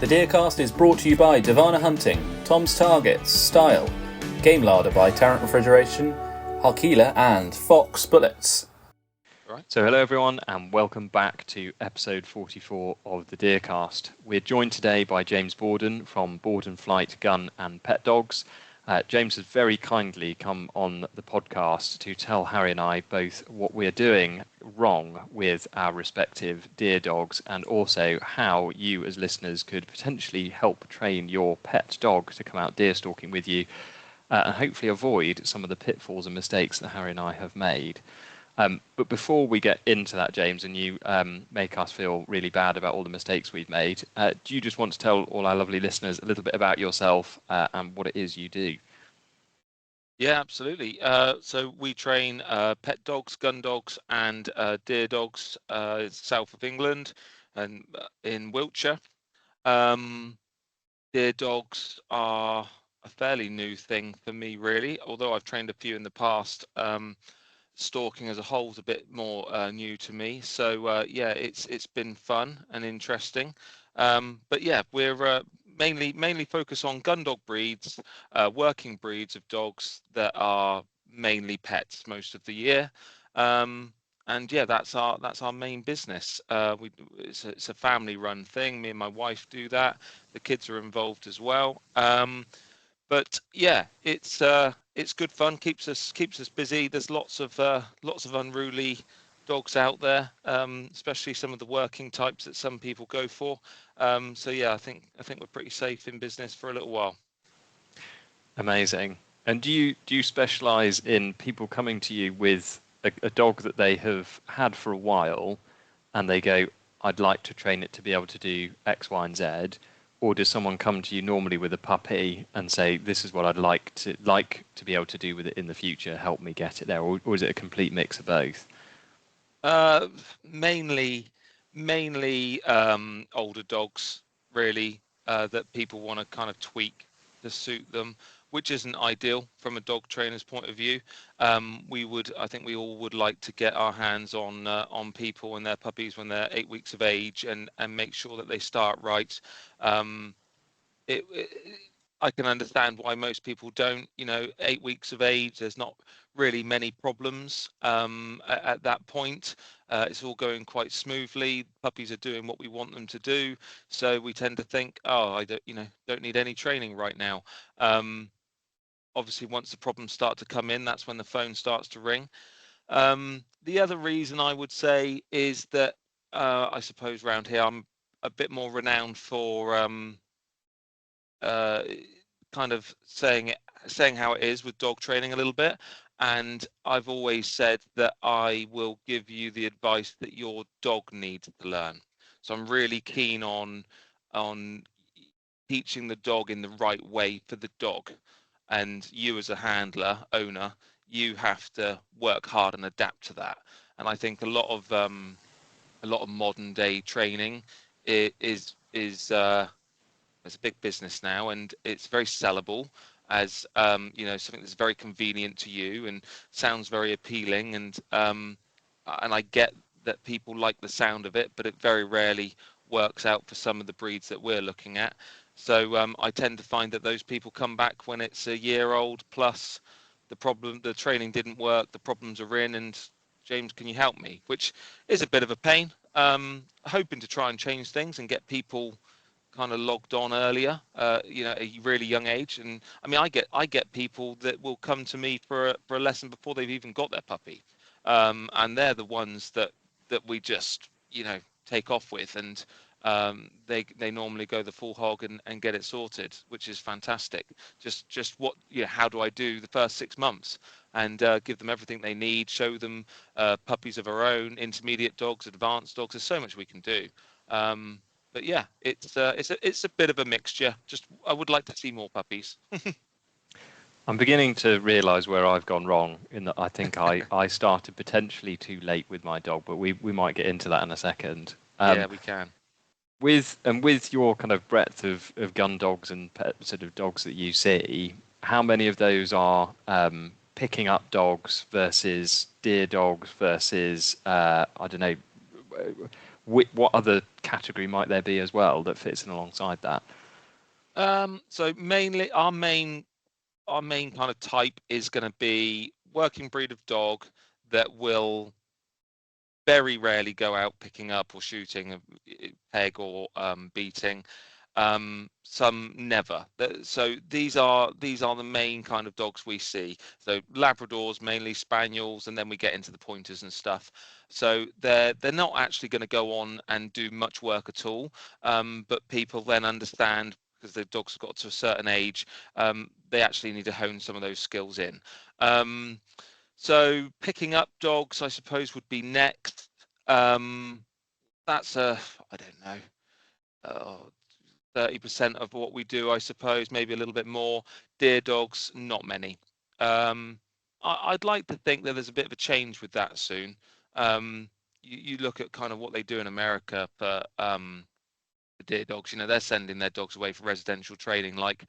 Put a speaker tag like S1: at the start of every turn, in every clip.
S1: The Deercast is brought to you by Divana Hunting, Tom's Targets, Style, Game Larder by Tarrant Refrigeration, Harkeela and Fox Bullets.
S2: Right. So hello everyone and welcome back to episode 44 of the Deercast. We're joined today by James Bordon from Bordon Flight Gun and Pet Dogs. James has very kindly come on the podcast to tell Harry and I both what we're doing wrong with our respective deer dogs and also how you as listeners could potentially help train your pet dog to come out deer stalking with you and hopefully avoid some of the pitfalls and mistakes that Harry and I have made. But before we get into that, James, and you make us feel really bad about all the mistakes we've made, do you just want to tell all our lovely listeners a little bit about yourself and what it is you do?
S3: Yeah, absolutely. So we train pet dogs, gun dogs, and deer dogs south of England and in Wiltshire. Deer dogs are a fairly new thing for me, really, although I've trained a few in the past. Stalking as a whole is a bit more new to me, so yeah, it's been fun and interesting. But yeah, we're mainly focus on gun dog breeds, working breeds of dogs that are mainly pets most of the year. And yeah, that's our main business. It's a family run thing. Me and my wife do that. The kids are involved as well. But yeah, it's good fun. Keeps us busy. There's lots of unruly dogs out there, especially some of the working types that some people go for. So yeah, I think we're pretty safe in business for a little while.
S2: Amazing. And do you specialize in people coming to you with a dog that they have had for a while, and they go, I'd like to train it to be able to do X, Y, and Z? Or does someone come to you normally with a puppy and say, this is what I'd like to be able to do with it in the future, help me get it there? Or is it a complete mix of both?
S3: Mainly older dogs, really, that people want to kind of tweak to suit them, which isn't ideal from a dog trainer's point of view. I think we all would like to get our hands on people and their puppies when they're 8 weeks of age and make sure that they start right. It, I can understand why most people don't. 8 weeks of age, there's not really many problems at that point. It's all going quite smoothly. Puppies are doing what we want them to do, so we tend to think, oh, I don't need any training right now. Obviously, once the problems start to come in, that's when the phone starts to ring. The other reason I would say is that I suppose around here I'm a bit more renowned for uh, kind of saying how it is with dog training a little bit. And I've always said that I will give you the advice that your dog needs to learn. So I'm really keen on teaching the dog in the right way for the dog. And you as a handler, owner, you have to work hard and adapt to that. And I think a lot of modern day training is it's a big business now, and it's very sellable as something that's very convenient to you and sounds very appealing. And I get that people like the sound of it, but it very rarely works out for some of the breeds that we're looking at. So I tend to find that those people come back when it's a year old plus the training didn't work, the problems are in, and James, can you help me? Which is a bit of a pain. Hoping to try and change things and get people kind of logged on earlier, at a really young age. And I mean, I get people that will come to me for a lesson before they've even got their puppy, and they're the ones that we just take off with, and they normally go the full hog and get it sorted, which is fantastic. Just what how do I do the first 6 months and give them everything they need, show them puppies of our own, intermediate dogs, advanced dogs. There's so much we can do. But yeah, it's a bit of a mixture. Just I would like to see more puppies.
S2: I'm beginning to realise where I've gone wrong in that I think I started potentially too late with my dog, but we might get into that in a second.
S3: Yeah, we can.
S2: With your kind of breadth of gun dogs and pet sort of dogs that you see, how many of those are picking up dogs versus deer dogs versus I don't know, What other category might there be as well that fits in alongside that?
S3: So mainly our main kind of type is going to be working breed of dog that will very rarely go out picking up or shooting a peg or beating. Some never. So these are the main kind of dogs we see. So Labradors, mainly Spaniels, and then we get into the pointers and stuff. So they're not actually going to go on and do much work at all. But people then understand, because the dogs have got to a certain age, they actually need to hone some of those skills in. So picking up dogs, I suppose, would be next. That's I don't know, 30% of what we do, I suppose, maybe a little bit more. Deer dogs, not many. I'd like to think that there's a bit of a change with that soon. You look at kind of what they do in America for deer dogs. They're sending their dogs away for residential training, like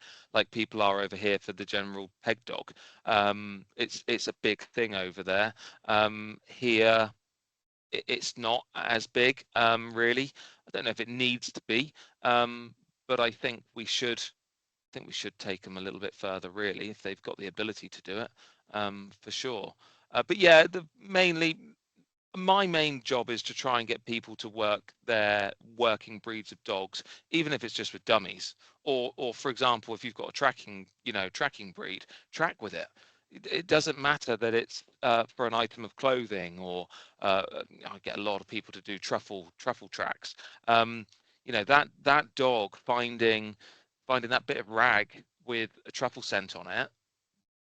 S3: people are over here for the general peg dog. It's a big thing over there. Here, it's not as big, really. I don't know if it needs to be, but I think we should take them a little bit further, really, if they've got the ability to do it, for sure. But yeah, mainly my main job is to try and get people to work their working breeds of dogs, even if it's just with dummies, or for example, if you've got a tracking breed, track with it. It doesn't matter that it's for an item of clothing, or I get a lot of people to do truffle tracks. That dog finding that bit of rag with a truffle scent on it,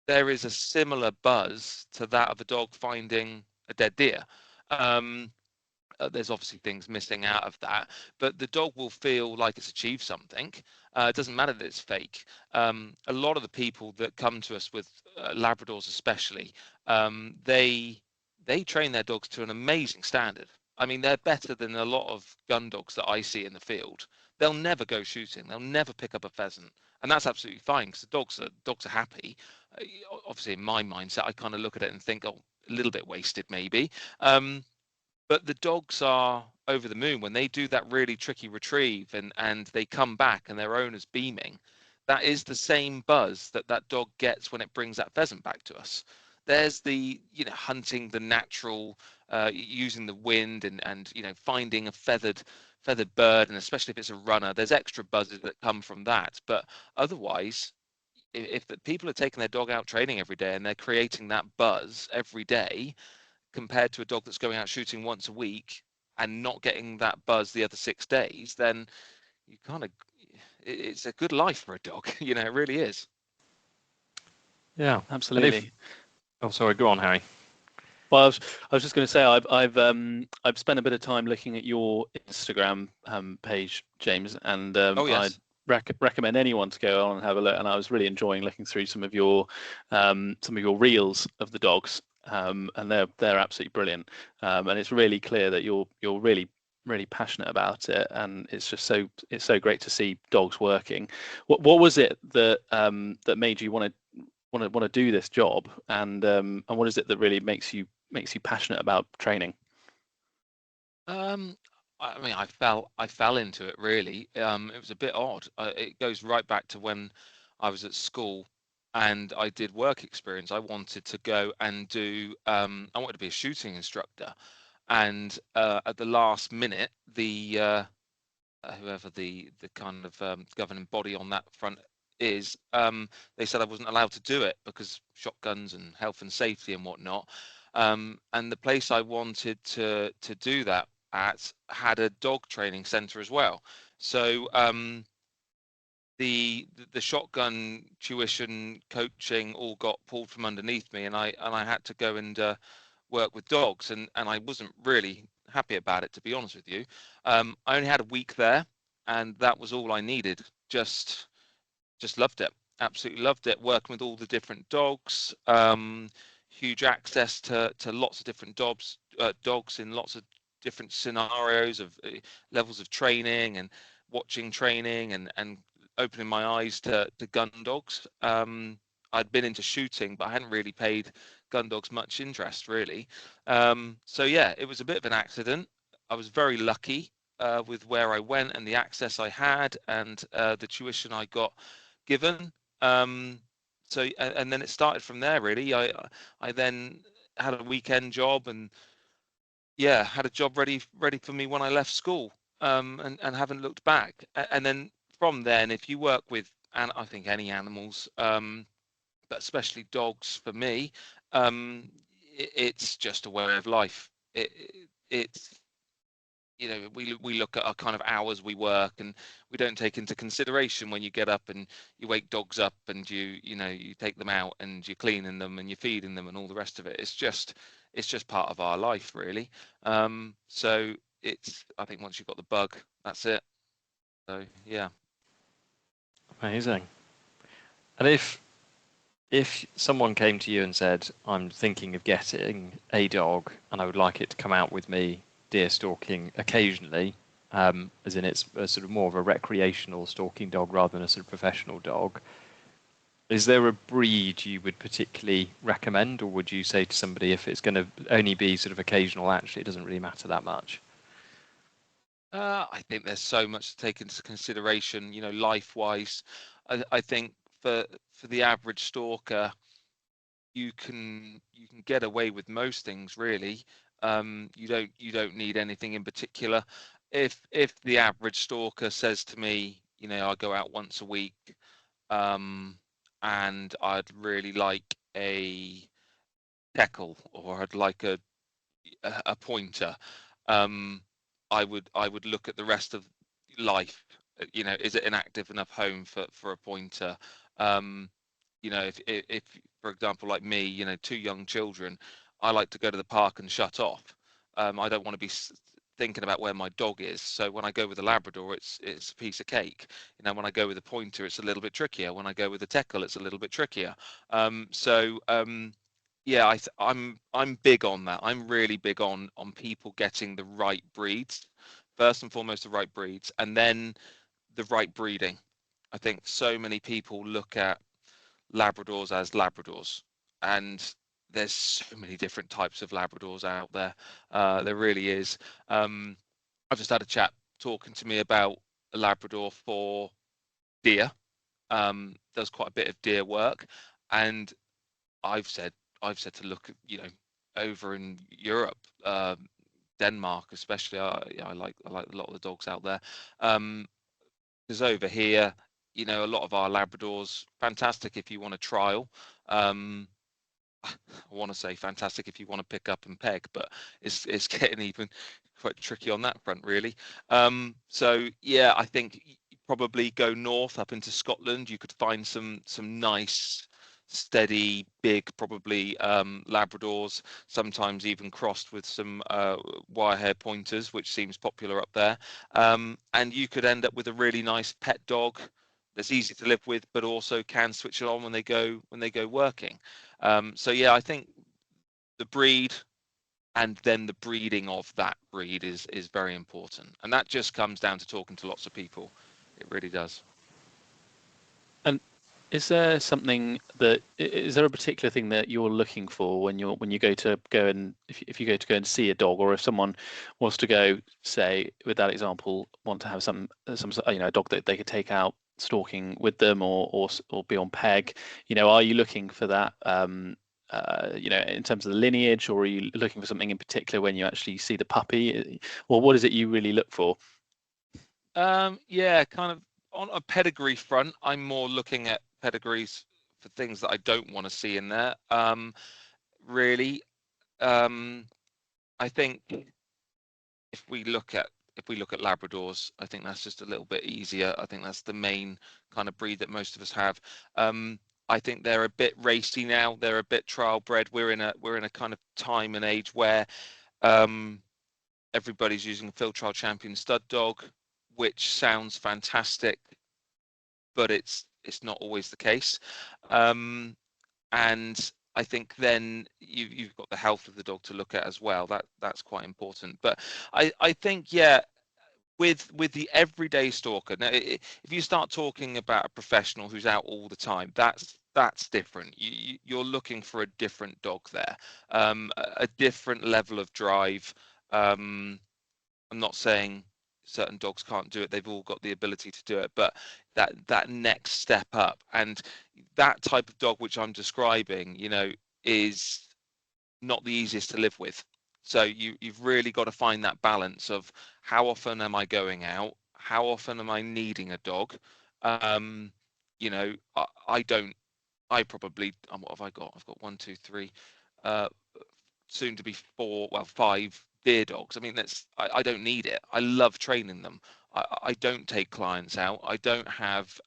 S3: there is a similar buzz to that of a dog finding a dead deer. Um, there's obviously things missing out of that, but the dog will feel like it's achieved something. It doesn't matter that it's fake. A lot of the people that come to us with Labradors, especially, they train their dogs to an amazing standard. I mean, they're better than a lot of gun dogs that I see in the field. They'll never go shooting. They'll never pick up a pheasant, and that's absolutely fine, because the dogs are happy. Obviously, in my mindset, I kind of look at it and think, oh, a little bit wasted maybe. But the dogs are over the moon when they do that really tricky retrieve, and they come back and their owner's beaming. That is the same buzz that dog gets when it brings that pheasant back to us. There's the hunting the natural, using the wind, and finding a feathered bird, and especially if it's a runner, there's extra buzzes that come from that. But otherwise, if the people are taking their dog out training every day and they're creating that buzz every day, compared to a dog that's going out shooting once a week and not getting that buzz the other 6 days, then you kind of it's a good life for a dog. It really is.
S2: Yeah,
S4: Absolutely.
S2: Oh, sorry, go on, Harry.
S4: Well, I was just going to say I've spent a bit of time looking at your Instagram page, James, and
S3: Oh, yes.
S4: I'd recommend anyone to go on and have a look. And I was really enjoying looking through some of your reels of the dogs, and they're absolutely brilliant. And it's really clear that you're really passionate about it, and it's so great to see dogs working. What was it that that made you want to do this job, and what is it that really makes you passionate about training?
S3: I mean, I fell into it, really. It was a bit odd. It goes right back to when I was at school and I did work experience. I wanted to go and do. I wanted to be a shooting instructor, and at the last minute, the whoever the kind of governing body on that front is, they said I wasn't allowed to do it because shotguns and health and safety and whatnot. And the place I wanted to do that at had a dog training center as well. So the shotgun tuition coaching all got pulled from underneath me, and I had to go and work with dogs, and I wasn't really happy about it, to be honest with you. I only had a week there, and that was all I needed. Just loved it. Absolutely loved it. Working with all the different dogs, huge access to lots of different dogs in lots of different scenarios of levels of training, and watching training, and opening my eyes to gun dogs. I'd been into shooting, but I hadn't really paid gun dogs much interest, really. So yeah, it was a bit of an accident. was very lucky with where I went and the access I had and the tuition I got given. So and then it started from there really. I then had a weekend job and yeah, had a job ready for me when I left school, and haven't looked back. And then from then, if you work with, and I think any animals, but especially dogs for me, it's just a way of life. It's we look at our kind of hours we work, and we don't take into consideration when you get up and you wake dogs up and you take them out and you're cleaning them and you're feeding them and all the rest of it. It's just part of our life really. So I think once you've got the bug, that's it. So yeah.
S2: Amazing. And if someone came to you and said, I'm thinking of getting a dog and I would like it to come out with me deer stalking occasionally, as in it's a sort of more of a recreational stalking dog rather than a sort of professional dog, is there a breed you would particularly recommend, or would you say to somebody if it's going to only be sort of occasional, actually it doesn't really matter that much?
S3: I think there's so much to take into consideration, life-wise. I think for the average stalker, you can get away with most things really. You don't need anything in particular. If the average stalker says to me, I go out once a week, and I'd really like a teckle or I'd like a pointer, um, I would look at the rest of life. Is it an active enough home for a pointer? Um, if for example like me, 2 young children, I like to go to the park and shut off. I don't want to be thinking about where my dog is. So when I go with a Labrador, it's a piece of cake. When I go with a pointer, it's a little bit trickier. When I go with a teckle, it's a little bit trickier. Yeah, I'm big on that. I'm really big on people getting the right breeds. First and foremost, the right breeds, and then the right breeding. I think so many people look at Labradors as Labradors, and there's so many different types of Labradors out there. There really is. I've just had a chap talking to me about a Labrador for deer. Does quite a bit of deer work, and I've said I've said to look at over in Europe, Denmark especially. I like a lot of the dogs out there. Because over here, a lot of our Labradors, fantastic if you want to trial. Um, I want to say fantastic if you want to pick up and peg, but it's getting even quite tricky on that front, really. So yeah, I think probably go north up into Scotland. You could find some nice, steady, big, probably Labradors. Sometimes even crossed with some wire hair pointers, which seems popular up there. And you could end up with a really nice pet dog that's easy to live with, but also can switch it on when they go working. So yeah, I think the breed and then the breeding of that breed is very important, and that just comes down to talking to lots of people. It really does.
S4: And is there a particular thing that you're looking for when you go and if you go to go and see a dog, or if someone wants to go, say with that example, want to have some a dog that they could take out stalking with them, or be on peg, are you looking for that in terms of the lineage, or are you looking for something in particular when you actually see the puppy? Well, what is it you really look for?
S3: Yeah, kind of on a pedigree front, I'm more looking at pedigrees for things that I don't want to see in there. Really, um, I think if we look at Labradors, I think that's just a little bit easier. I think that's the main kind of breed that most of us have. I think they're a bit racy now. They're a bit trial bred. We're in a kind of time and age where um, everybody's using a field trial champion stud dog, which sounds fantastic, but it's not always the case. And I think then you've got the health of the dog to look at as well. That's quite important. But I think yeah, with the everyday stalker. Now, if you start talking about a professional who's out all the time, that's different. You're looking for a different dog there, a different level of drive. I'm not saying certain dogs can't do it. They've all got the ability to do it, but that next step up, and that type of dog which I'm describing, is not the easiest to live with. So you've really got to find that balance of how often am I going out? How often am I needing a dog? Um, I don't. I probably. What have I got? I've got one, two, three. Uh, Soon to be four. Well, five deer dogs. I mean, I don't need it. I love training them. I don't take clients out. I don't have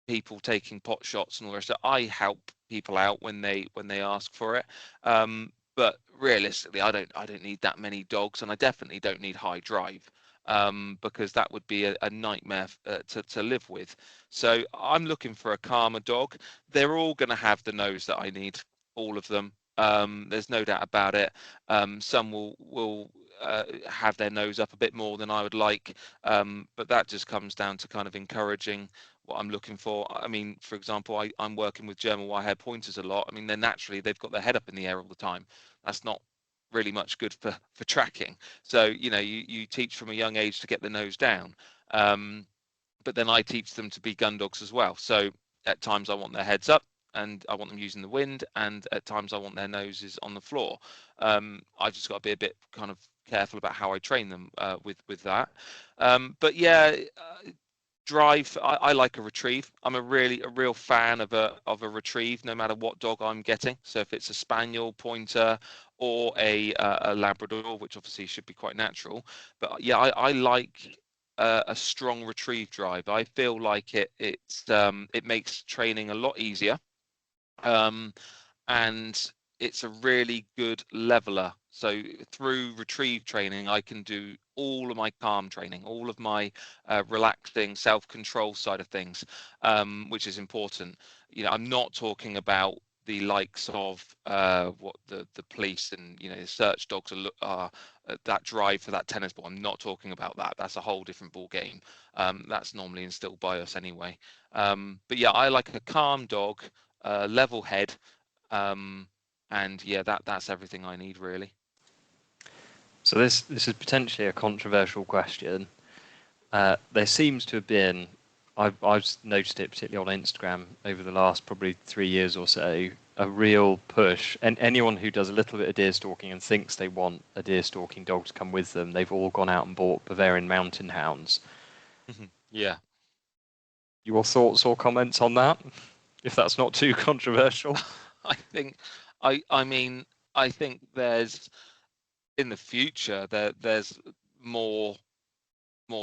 S3: people taking pot shots and all the rest. I help people out when they ask for it. But realistically, I don't need that many dogs, and I definitely don't need high drive, because that would be a nightmare to live with. So I'm looking for a calmer dog. They're all going to have the nose that I need, all of them. There's no doubt about it. Some will have their nose up a bit more than I would like, but that just comes down to kind of encouraging what I'm looking for. I mean, for example, I'm working with German Wirehead pointers a lot. I mean, they've got their head up in the air all the time. That's not really much good for tracking. So, you teach from a young age to get the nose down. But then I teach them to be gun dogs as well. So at times I want their heads up and I want them using the wind, and at times I want their noses on the floor. I've just got to be a bit kind of careful about how I train them with that. But yeah, drive. I like a retrieve. I'm a real fan of a retrieve, no matter what dog I'm getting. So if it's a spaniel, pointer, or a Labrador, which obviously should be quite natural. But yeah, I like a strong retrieve drive. I feel like it makes training a lot easier. And it's a really good leveler. So through retrieve training, I can do all of my calm training, all of my relaxing self-control side of things, which is important. I'm not talking about the likes of what the police and the search dogs are that drive for that tennis ball. I'm not talking about that. That's a whole different ball game. That's normally instilled by us anyway. But yeah, I like a calm dog, level head. And yeah, that's everything I need, really.
S2: So this is potentially a controversial question. There seems to have been, I've noticed it particularly on Instagram over the last probably 3 years or so, a real push. And anyone who does a little bit of deer stalking and thinks they want a deer stalking dog to come with them, they've all gone out and bought Bavarian Mountain Hounds.
S3: Yeah.
S2: Your thoughts or comments on that, if that's not too controversial?
S3: I mean, I think there's in the future there's more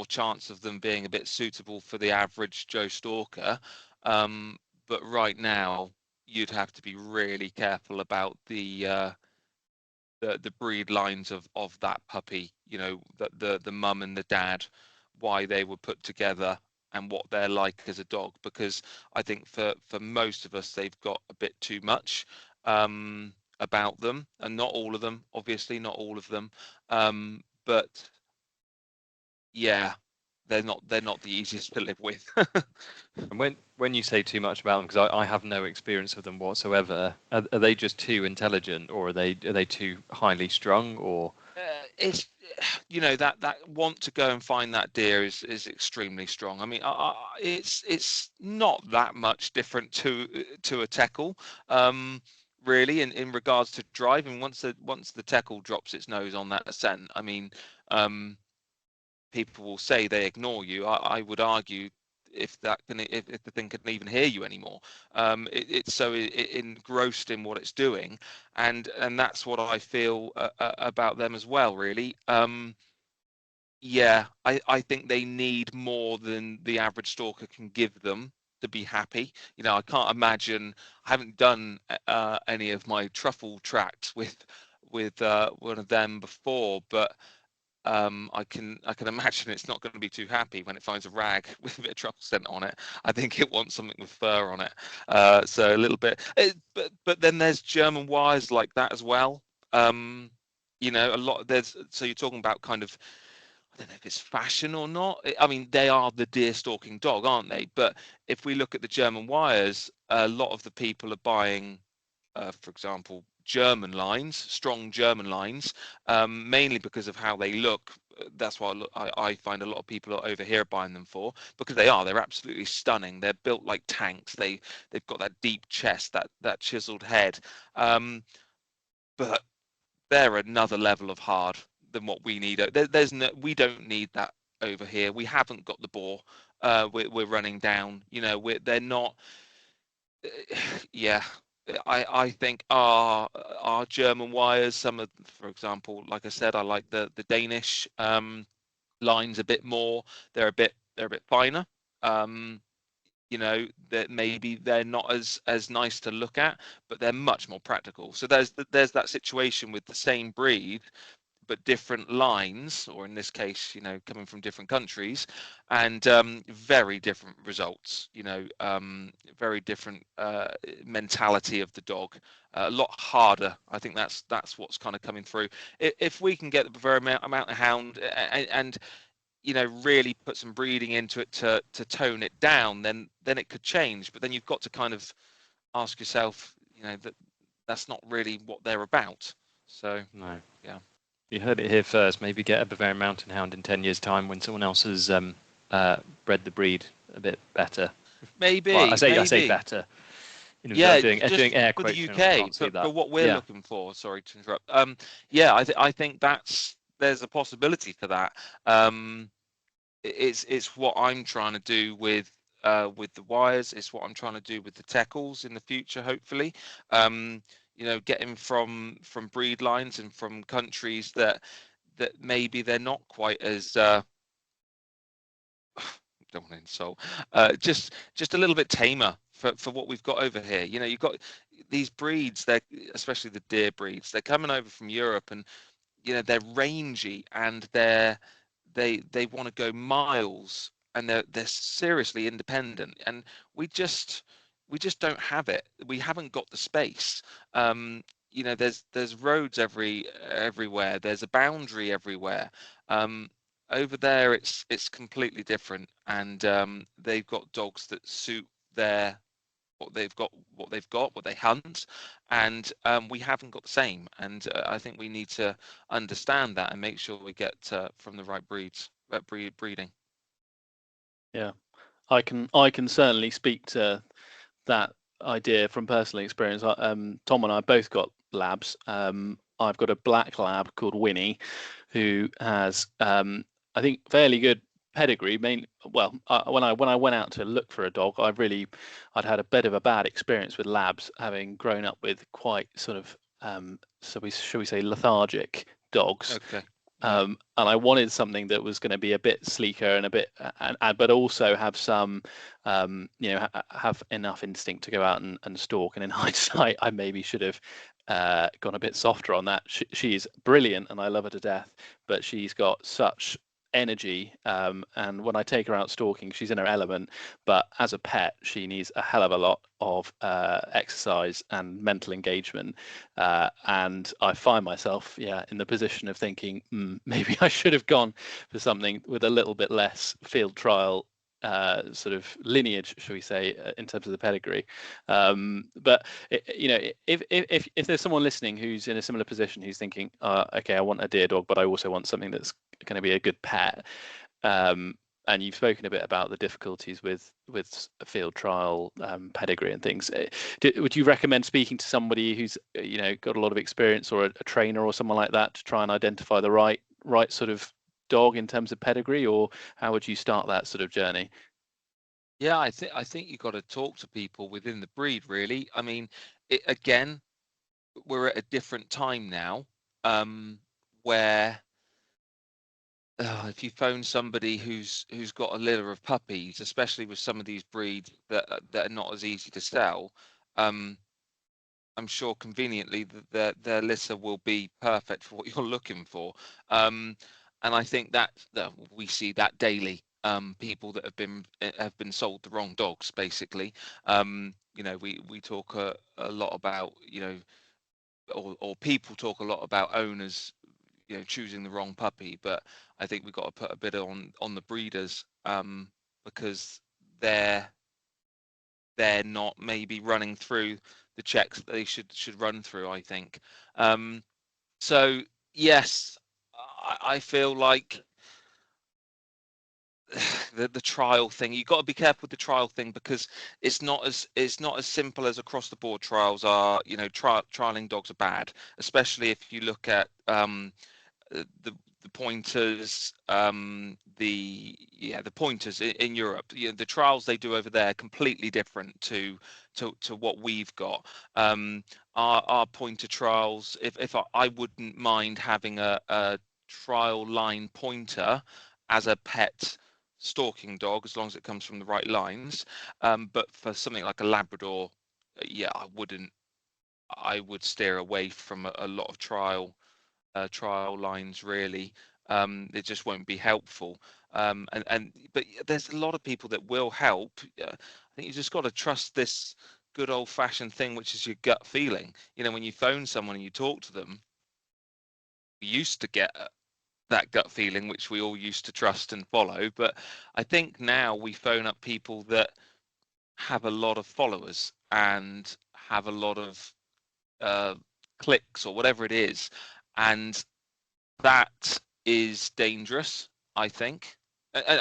S3: chance of them being a bit suitable for the average Joe Stalker. But right now, you'd have to be really careful about the breed lines of that puppy. The mum and the dad, why they were put together and what they're like as a dog. Because I think for most of us, they've got a bit too much about them, and not all of them, obviously, not all of them. But yeah, they're not the easiest to live with.
S2: And when you say too much about them, because I have no experience with them whatsoever, are they just too intelligent, or are they too highly strung, or?
S3: It's that want to go and find that deer is extremely strong. I mean, it's not that much different to a teckle, really, in regards to driving. Once the teckle drops its nose on that scent, I mean, people will say they ignore you. I would argue if the thing can even hear you anymore. It's so engrossed in what it's doing, and that's what I feel about them as well, really. Yeah, I think they need more than the average stalker can give them to be happy. I can't imagine. I haven't done any of my truffle tracks with one of them before, but I can imagine it's not going to be too happy when it finds a rag with a bit of truffle scent on it. I think it wants something with fur on it. So a little bit, but then there's German wires like that as well. A lot. So you're talking about kind of, I don't know if it's fashion or not. I mean, they are the deer stalking dog, aren't they? But if we look at the German wires, a lot of the people are buying, for example, German lines, strong German lines, mainly because of how they look. That's why I find a lot of people over here buying them for, because they're absolutely stunning. They're built like tanks. They've got that deep chest, that chiseled head, but they're another level of hard than what we need. We don't need that over here. We haven't got the boar. We're running down. They're not. Yeah, I think our German wires. Some of, for example, like I said, I like the Danish lines a bit more. They're a bit finer. That maybe they're not as nice to look at, but they're much more practical. So there's that situation with the same breed but different lines, or in this case, coming from different countries, and very different results. Very different mentality of the dog. A lot harder. I think that's what's kind of coming through. If we can get the very amount of hound and really put some breeding into it to tone it down, then it could change. But then you've got to kind of ask yourself, that's not really what they're about. So
S2: No.
S3: yeah.
S2: You heard it here first. Maybe get a Bavarian Mountain Hound in 10 years' time when someone else has bred the breed a bit better.
S3: Maybe.
S2: Well, I say better.
S3: Yeah,
S2: I'm doing air
S3: for
S2: quotes.
S3: the
S2: Can't
S3: UK,
S2: see that.
S3: for what we're looking for. Sorry to interrupt. I think there's a possibility for that. It's what I'm trying to do with the wires. It's what I'm trying to do with the tackles in the future, hopefully. Getting from breed lines and from countries that maybe they're not quite as don't want to insult, just a little bit tamer for what we've got over here. You've got these breeds, they're, especially the deer breeds, they're coming over from Europe, and they're rangy, and they want to go miles, and they're seriously independent, and we just don't have it. We haven't got the space. There's roads everywhere. There's a boundary everywhere. Over there, it's completely different, and they've got dogs that suit their what they hunt, and we haven't got the same. And I think we need to understand that and make sure we get from the right breeds, breeding.
S4: Yeah, I can certainly speak to that idea from personal experience. Tom and I both got labs. I've got a black lab called Winnie, who has I think fairly good pedigree. When I went out to look for a dog, I'd had a bit of a bad experience with labs, having grown up with quite sort of shall we say lethargic dogs.
S3: Okay.
S4: And I wanted something that was going to be a bit sleeker and a bit, but also have some, have enough instinct to go out and stalk. And in hindsight, I maybe should have gone a bit softer on that. She's brilliant, and I love her to death, but she's got such energy, and when I take her out stalking, she's in her element, but as a pet she needs a hell of a lot of exercise and mental engagement, and I find myself in the position of thinking maybe I should have gone for something with a little bit less field trial sort of lineage, shall we say, in terms of the pedigree. But if there's someone listening who's in a similar position, who's thinking, okay, I want a deer dog, but I also want something that's going to be a good pet, and you've spoken a bit about the difficulties with a field trial pedigree and things. Would you recommend speaking to somebody who's got a lot of experience, or a trainer or someone like that, to try and identify the right sort of dog in terms of pedigree, or how would you start that sort of journey?
S3: Yeah, I think you've got to talk to people within the breed, really. I mean, again, we're at a different time now, where if you phone somebody who's got a litter of puppies, especially with some of these breeds that are not as easy to sell, I'm sure conveniently that their litter will be perfect for what you're looking for. And I think that we see that daily. People that have been sold the wrong dogs, basically. We talk a lot about, or people talk a lot about owners, choosing the wrong puppy, but I think we've got to put a bit on the breeders, because they're not maybe running through the checks that they should run through, I think. So yes, I feel like the trial thing, you've got to be careful with the trial thing, because it's not as simple as across the board trials are. Trialing dogs are bad, especially if you look at the pointers, the pointers in Europe. The trials they do over there are completely different to what we've got. Our pointer trials, if I wouldn't mind having a trial line pointer as a pet stalking dog, as long as it comes from the right lines. But for something like a Labrador, yeah, I would steer away from a lot of trial lines, really. It just won't be helpful. But there's a lot of people that will help. I think you just got to trust this good old-fashioned thing, which is your gut feeling. When you phone someone and you talk to them, we used to get that gut feeling, which we all used to trust and follow. But I think now we phone up people that have a lot of followers and have a lot of clicks or whatever it is, and that is dangerous, I think. And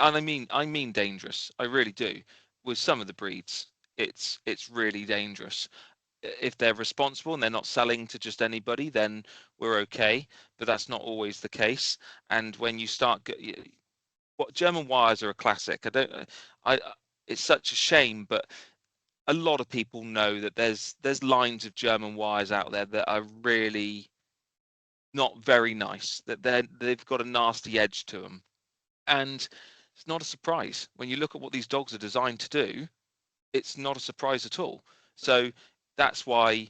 S3: I mean dangerous. I really do. With some of the breeds, it's really dangerous. If they're responsible and they're not selling to just anybody, then we're okay. But that's not always the case. And when you start, what German wires are a classic. It's such a shame, but a lot of people know that there's lines of German wires out there that are really not very nice, that they've got a nasty edge to them. And it's not a surprise when you look at what these dogs are designed to do. It's not a surprise at all. So that's why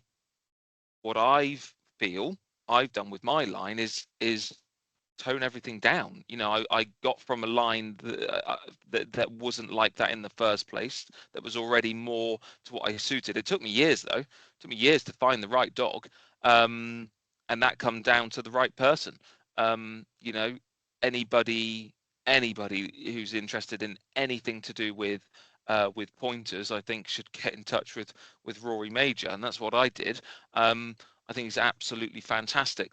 S3: what I've done with my line is tone everything down. I got from a line that wasn't like that in the first place, that was already more to what I suited. It took me years, though. It took me years to find the right dog, and that come down to the right person. You know, anybody who's interested in anything to do with pointers, I think, should get in touch with Rory Major, and that's what I did. I think he's absolutely fantastic.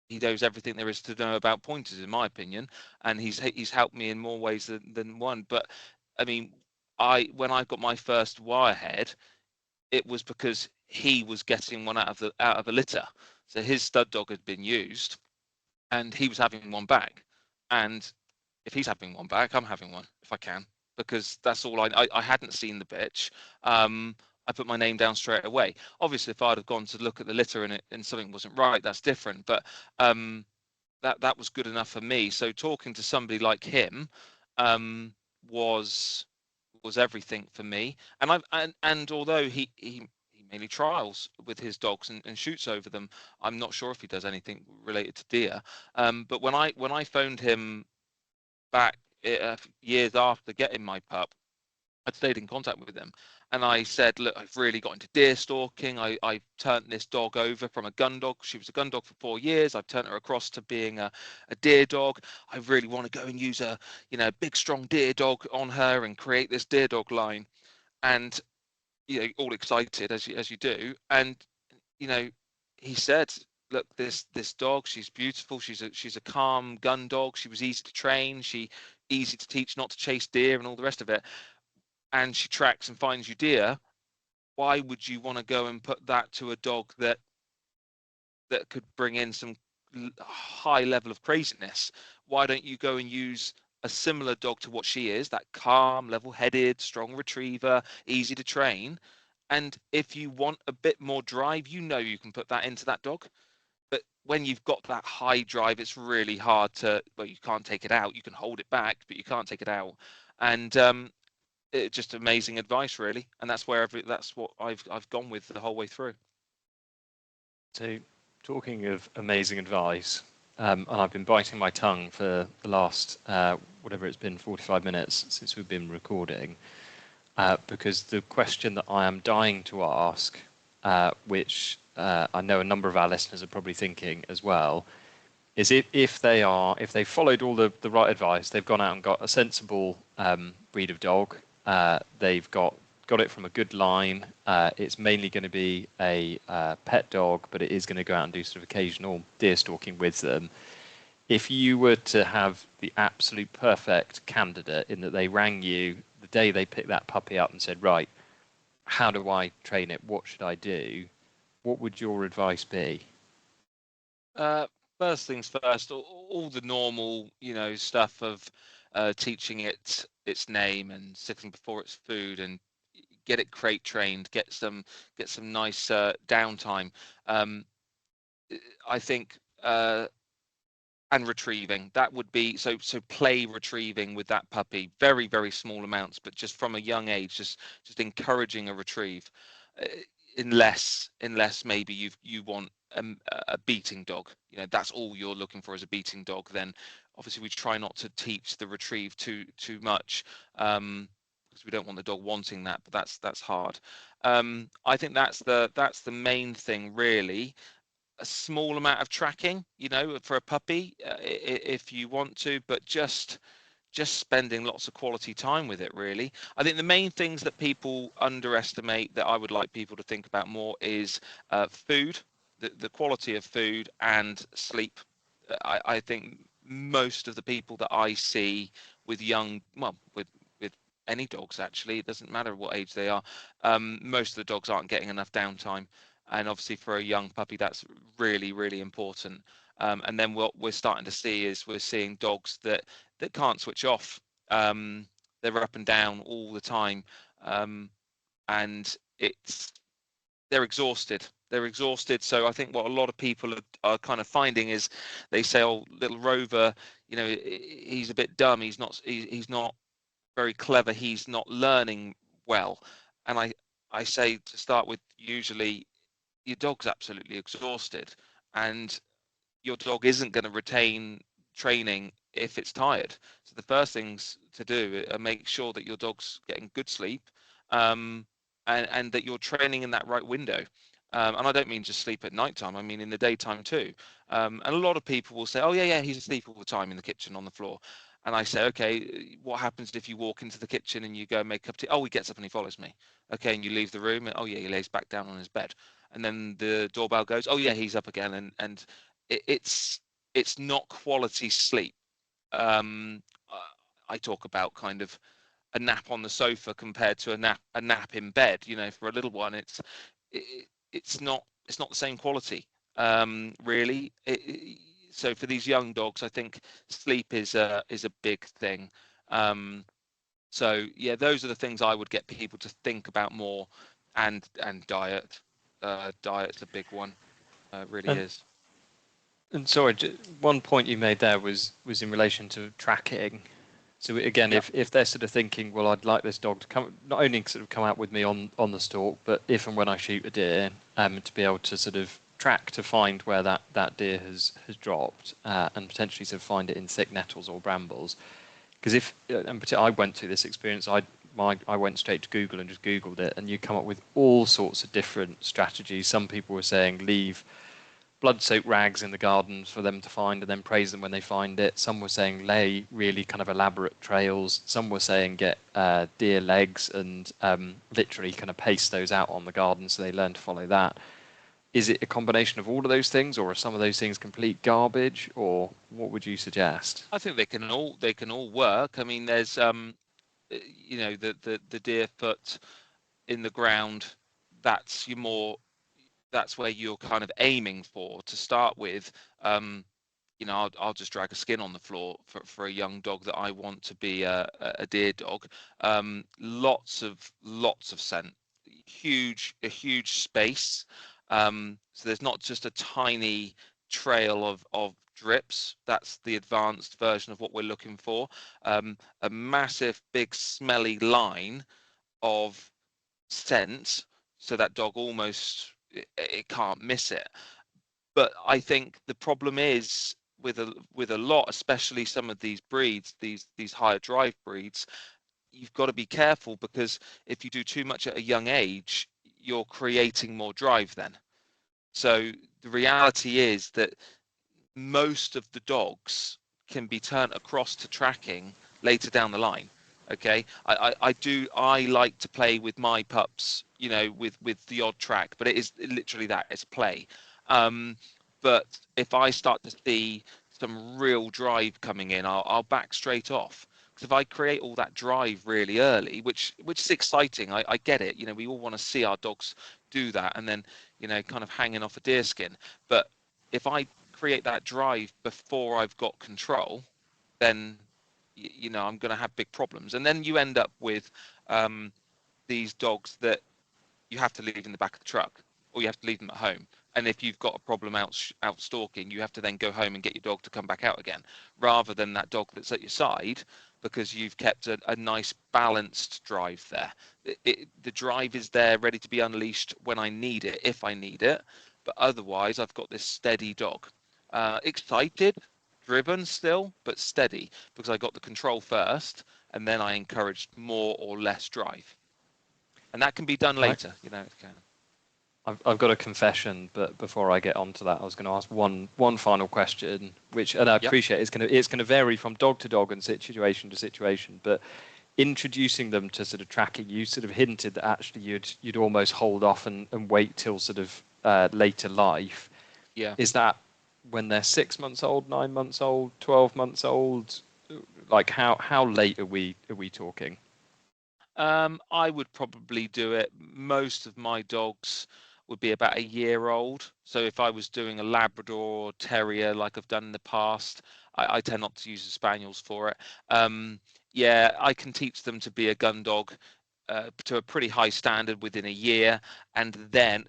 S3: He knows everything there is to know about pointers, in my opinion, and he's helped me in more ways than one. But I mean, when I got my first wirehead, it was because he was getting one out of a litter. So his stud dog had been used, and he was having one back. And if he's having one back, I'm having one if I can, because that's all I hadn't seen the bitch. I put my name down straight away. Obviously, if I'd have gone to look at the litter and something wasn't right, that's different. But that was good enough for me. So talking to somebody like him was everything for me. And although he mainly trials with his dogs and shoots over them, I'm not sure if he does anything related to deer. But when I phoned him back years after getting my pup, I'd stayed in contact with him, and I said, look, I've really got into deer stalking. I turned this dog over from a gundog. She was a gundog for 4 years. I've turned her across to being a deer dog. I really want to go and use a big strong deer dog on her and create this deer dog line. And all excited as you do. And he said, look, this dog, she's beautiful. She's a calm gun dog. She was easy to train. She easy to teach not to chase deer and all the rest of it. And she tracks and finds you deer. Why would you want to go and put that to a dog that could bring in some high level of craziness? Why don't you go and use a similar dog to what she is, that calm, level-headed, strong retriever, easy to train? And if you want a bit more drive, you can put that into that dog. But when you've got that high drive, it's really hard to, well, you can't take it out. You can hold it back, but you can't take it out. And just amazing advice, really. And that's what I've gone with the whole way through.
S2: So, talking of amazing advice, and I've been biting my tongue for the last whatever it's been, 45 minutes since we've been recording, because the question that I am dying to ask, which I know a number of our listeners are probably thinking as well, is if they followed all the right advice, they've gone out and got a sensible breed of dog, they've got got it from a good line. It's mainly going to be a pet dog, but it is going to go out and do sort of occasional deer stalking with them. If you were to have the absolute perfect candidate in that they rang you the day they picked that puppy up and said, right, how do I train it? What should I do? What would your advice be?
S3: First things first, all the normal, stuff of teaching it its name and sitting before its food and get it crate trained, get some nice downtime. I think and retrieving, that would be so play retrieving with that puppy, very very small amounts, but just from a young age, just encouraging a retrieve. Uh, unless maybe you want a beating dog, that's all you're looking for is a beating dog, then obviously we try not to teach the retrieve too much, because we don't want the dog wanting that, but that's hard. I think that's the main thing really. A small amount of tracking, for a puppy, if you want to, but just spending lots of quality time with it, really. I think the main things that people underestimate that I would like people to think about more is food, the quality of food, and sleep. I think most of the people that I see with with any dogs, actually, it doesn't matter what age they are, most of the dogs aren't getting enough downtime. And obviously for a young puppy, that's really, really important. And then what we're starting to see is we're seeing dogs that can't switch off. They're up and down all the time, and they're exhausted. They're exhausted. So I think what a lot of people are kind of finding is they say, "Oh, little Rover, he's a bit dumb. He's not very clever. He's not learning well." And I say to start with, usually your dog's absolutely exhausted, and your dog isn't going to retain training if it's tired. So the first things to do are make sure that your dog's getting good sleep, and that you're training in that right window. And I don't mean just sleep at nighttime, I mean in the daytime too. And a lot of people will say, "Oh yeah, he's asleep all the time in the kitchen on the floor." And I say, "Okay, what happens if you walk into the kitchen and you go and make a cup of tea?" "Oh, he gets up and he follows me." "Okay," and you leave the room, and "Oh yeah, he lays back down on his bed." And then the doorbell goes, "Oh yeah, he's up again." And it's not quality sleep. Um, I talk about kind of a nap on the sofa compared to a nap in bed. For a little one, it's not the same quality, really. So for these young dogs, I think sleep is a big thing. So yeah, those are the things I would get people to think about more, and diet. Diet's a big one. Really
S2: And
S3: is.
S2: And sorry, one point you made there was in relation to tracking. So again,
S3: Yeah.
S2: if they're sort of thinking, well, I'd like this dog to come, not only sort of come out with me on the stalk, but if and when I shoot a deer, to be able to sort of track to find where that deer has dropped, and potentially sort of find it in thick nettles or brambles. Because and particularly I went through this experience, I went straight to Google and just Googled it, and you come up with all sorts of different strategies. Some people were saying leave blood-soaked rags in the gardens for them to find and then praise them when they find it. Some were saying lay really kind of elaborate trails. Some were saying get deer legs and literally kind of paste those out on the garden so they learn to follow that. Is it a combination of all of those things, or are some of those things complete garbage, or what would you suggest?
S3: I think they can all work. I mean, there's the deer foot in the ground. That's that's where you're kind of aiming for to start with. I'll just drag a skin on the floor for a young dog that I want to be a deer dog. Lots of scent, a huge space. So there's not just a tiny trail of drips. That's the advanced version of what we're looking for. A massive, big, smelly line of scent, so that dog almost it can't miss it. But I think the problem is with a lot, especially some of these breeds, these higher drive breeds, you've got to be careful, because if you do too much at a young age, you're creating more drive then. So the reality is that most of the dogs can be turned across to tracking later down the line. Okay, I like to play with my pups, with the odd track, but it is literally that, it's play. But if I start to see some real drive coming in, I'll back straight off. Because if I create all that drive really early, which is exciting, I get it. We all want to see our dogs do that, and then kind of hanging off a deer skin. But if I create that drive before I've got control, then I'm going to have big problems. And then you end up with these dogs that you have to leave in the back of the truck, or you have to leave them at home. And if you've got a problem out stalking, you have to then go home and get your dog to come back out again, rather than that dog that's at your side, because you've kept a nice balanced drive there. The drive is there ready to be unleashed when I need it, if I need it. But otherwise, I've got this steady dog. Excited, driven still, but steady, because I got the control first, and then I encouraged more or less drive. And that can be done later, It can.
S2: I've got a confession, but before I get on to that, I was going to ask one final question, and I appreciate it's going to vary from dog to dog and situation to situation. But introducing them to sort of tracking, you sort of hinted that actually you'd almost hold off and wait till sort of later life.
S3: Yeah.
S2: Is that when they're 6 months old, 9 months old, 12 months old? Like how late are we talking?
S3: I would probably do it. Most of my dogs would be about a year old. So if I was doing a Labrador or Terrier like I've done in the past, I tend not to use the Spaniels for it. Yeah, I can teach them to be a gun dog to a pretty high standard within a year, and then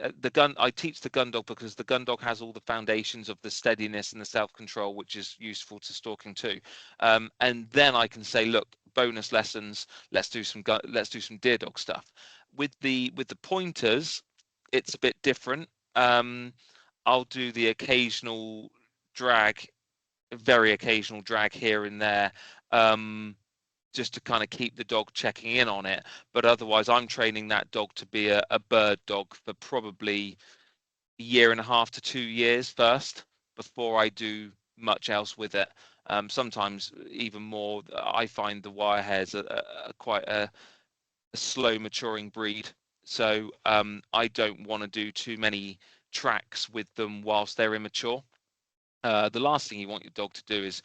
S3: I teach the gun dog because the gun dog has all the foundations of the steadiness and the self-control, which is useful to stalking too. And then I can say, look, bonus lessons, let's do some deer dog stuff. With the pointers, it's a bit different. I'll do the occasional drag, very occasional drag here and there, just to kind of keep the dog checking in on it. But otherwise, I'm training that dog to be a bird dog for probably a year and a half to 2 years first, before I do much else with it. Sometimes even more. I find the Wirehairs are quite a slow maturing breed, so I don't want to do too many tracks with them whilst they're immature. The last thing you want your dog to do is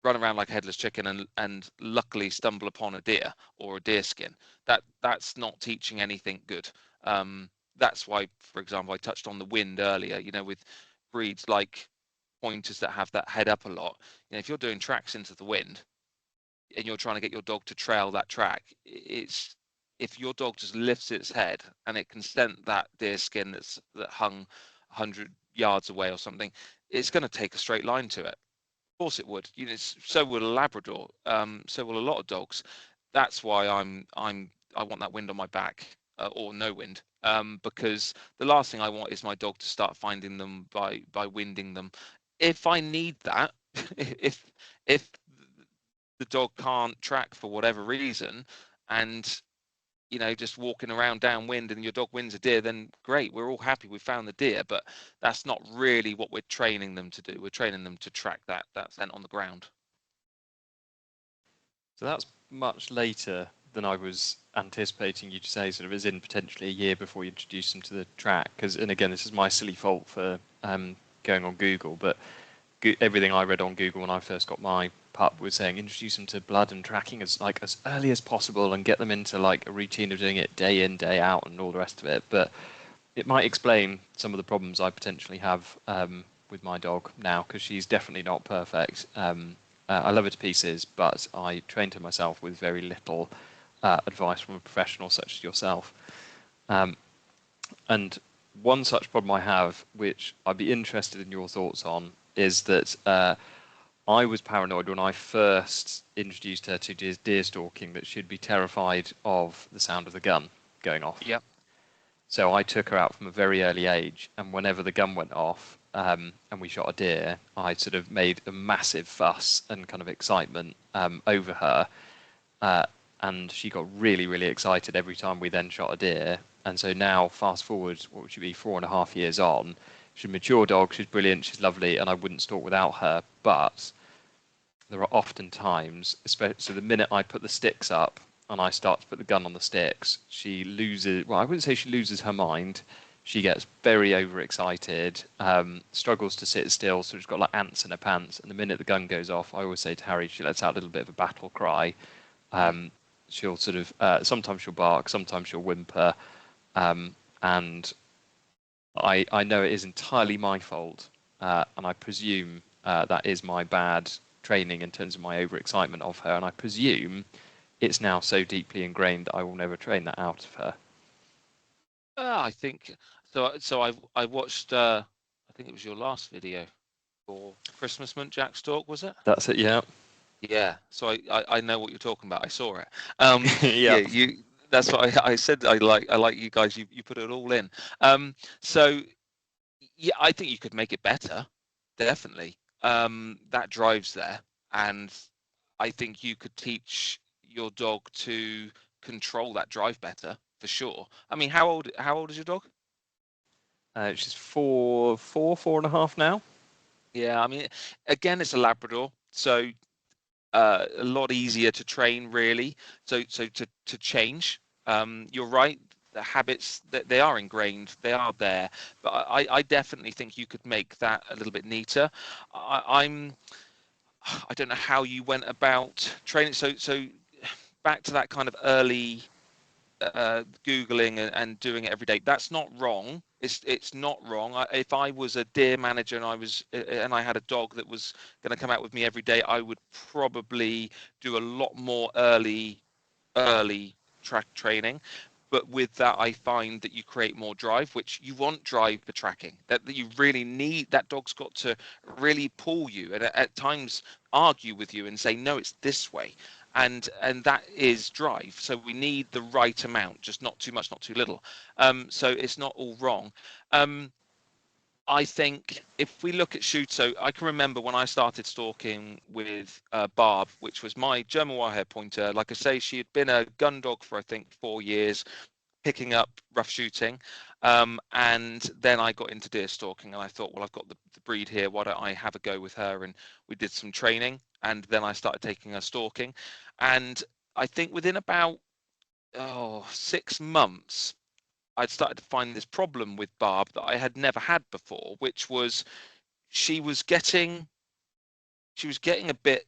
S3: run around like a headless chicken and luckily stumble upon a deer or a deer skin. That's not teaching anything good. That's why, for example, I touched on the wind earlier. With breeds like pointers that have that head up a lot, if you're doing tracks into the wind and you're trying to get your dog to trail that track, if your dog just lifts its head and it can scent that deer skin that hung 100 yards away or something, it's going to take a straight line to it. Of course it would. So will a Labrador. So will a lot of dogs. That's why I want that wind on my back, or no wind. Because the last thing I want is my dog to start finding them by winding them. If I need that, if the dog can't track for whatever reason, and just walking around downwind and your dog wins a deer, then great, we're all happy we found the deer. But that's not really what we're training them to do. We're training them to track that scent on the ground.
S2: So that's much later than I was anticipating you to say, sort of as in potentially a year before you introduce them to the track. And again, this is my silly fault for going on Google, but everything I read on Google when I first got my pup was saying introduce them to blood and tracking as early as possible and get them into like a routine of doing it day in, day out and all the rest of it. But it might explain some of the problems I potentially have with my dog now, because she's definitely not perfect. I love her to pieces, but I trained her myself with very little advice from a professional such as yourself. And one such problem I have, which I'd be interested in your thoughts on, is that I was paranoid when I first introduced her to deer stalking that she'd be terrified of the sound of the gun going off.
S3: Yep.
S2: So I took her out from a very early age, and whenever the gun went off and we shot a deer, I sort of made a massive fuss and kind of excitement over her, and she got really, really excited every time we then shot a deer. And so now, fast forward, what would she be, 4.5 years on? She's a mature dog, she's brilliant, she's lovely, and I wouldn't stalk without her. But there are often times, especially so the minute I put the sticks up and I start to put the gun on the sticks, she loses. Well, I wouldn't say she loses her mind. She gets very overexcited, struggles to sit still, so she's got like ants in her pants. And the minute the gun goes off, I always say to Harry, she lets out a little bit of a battle cry. She'll sort of sometimes she'll bark, sometimes she'll whimper, and I know it is entirely my fault, and I presume that is my bad training in terms of my overexcitement of her, and I presume it's now so deeply ingrained that I will never train that out of her.
S3: I think so. So I watched. I think it was your last video for Christmas Month Jack Stalk, was it?
S2: That's it. Yeah.
S3: Yeah. So I know what you're talking about. I saw it.
S2: Yeah.
S3: You. That's what I said. I like you guys. You put it all in. So yeah, I think you could make it better. Definitely. That drive's there, and I think you could teach your dog to control that drive better for sure. I mean, how old is your dog?
S2: She's four and a half now.
S3: Yeah, I mean, again, it's a Labrador, so a lot easier to train, really. So to change. You're right. The habits that they are ingrained, they are there. But I definitely think you could make that a little bit neater. I don't know how you went about training. So back to that kind of early Googling and doing it every day. That's not wrong. It's not wrong. If I was a deer manager and I had a dog that was going to come out with me every day, I would probably do a lot more early track training. But with that, I find that you create more drive, which you want drive for tracking. That you really need. That dog's got to really pull you and at times argue with you and say, no, it's this way. And that is drive. So we need the right amount, just not too much, not too little. So it's not all wrong. I think if we look at shoot, so I can remember when I started stalking with Barb, which was my German Wirehair pointer. Like I say, she had been a gun dog for I think 4 years, picking up rough shooting, and then I got into deer stalking, and I thought, well, I've got the breed here. Why don't I have a go with her? And we did some training, and then I started taking her stalking, and I think within about 6 months, I'd started to find this problem with Barb that I had never had before, which was she was getting a bit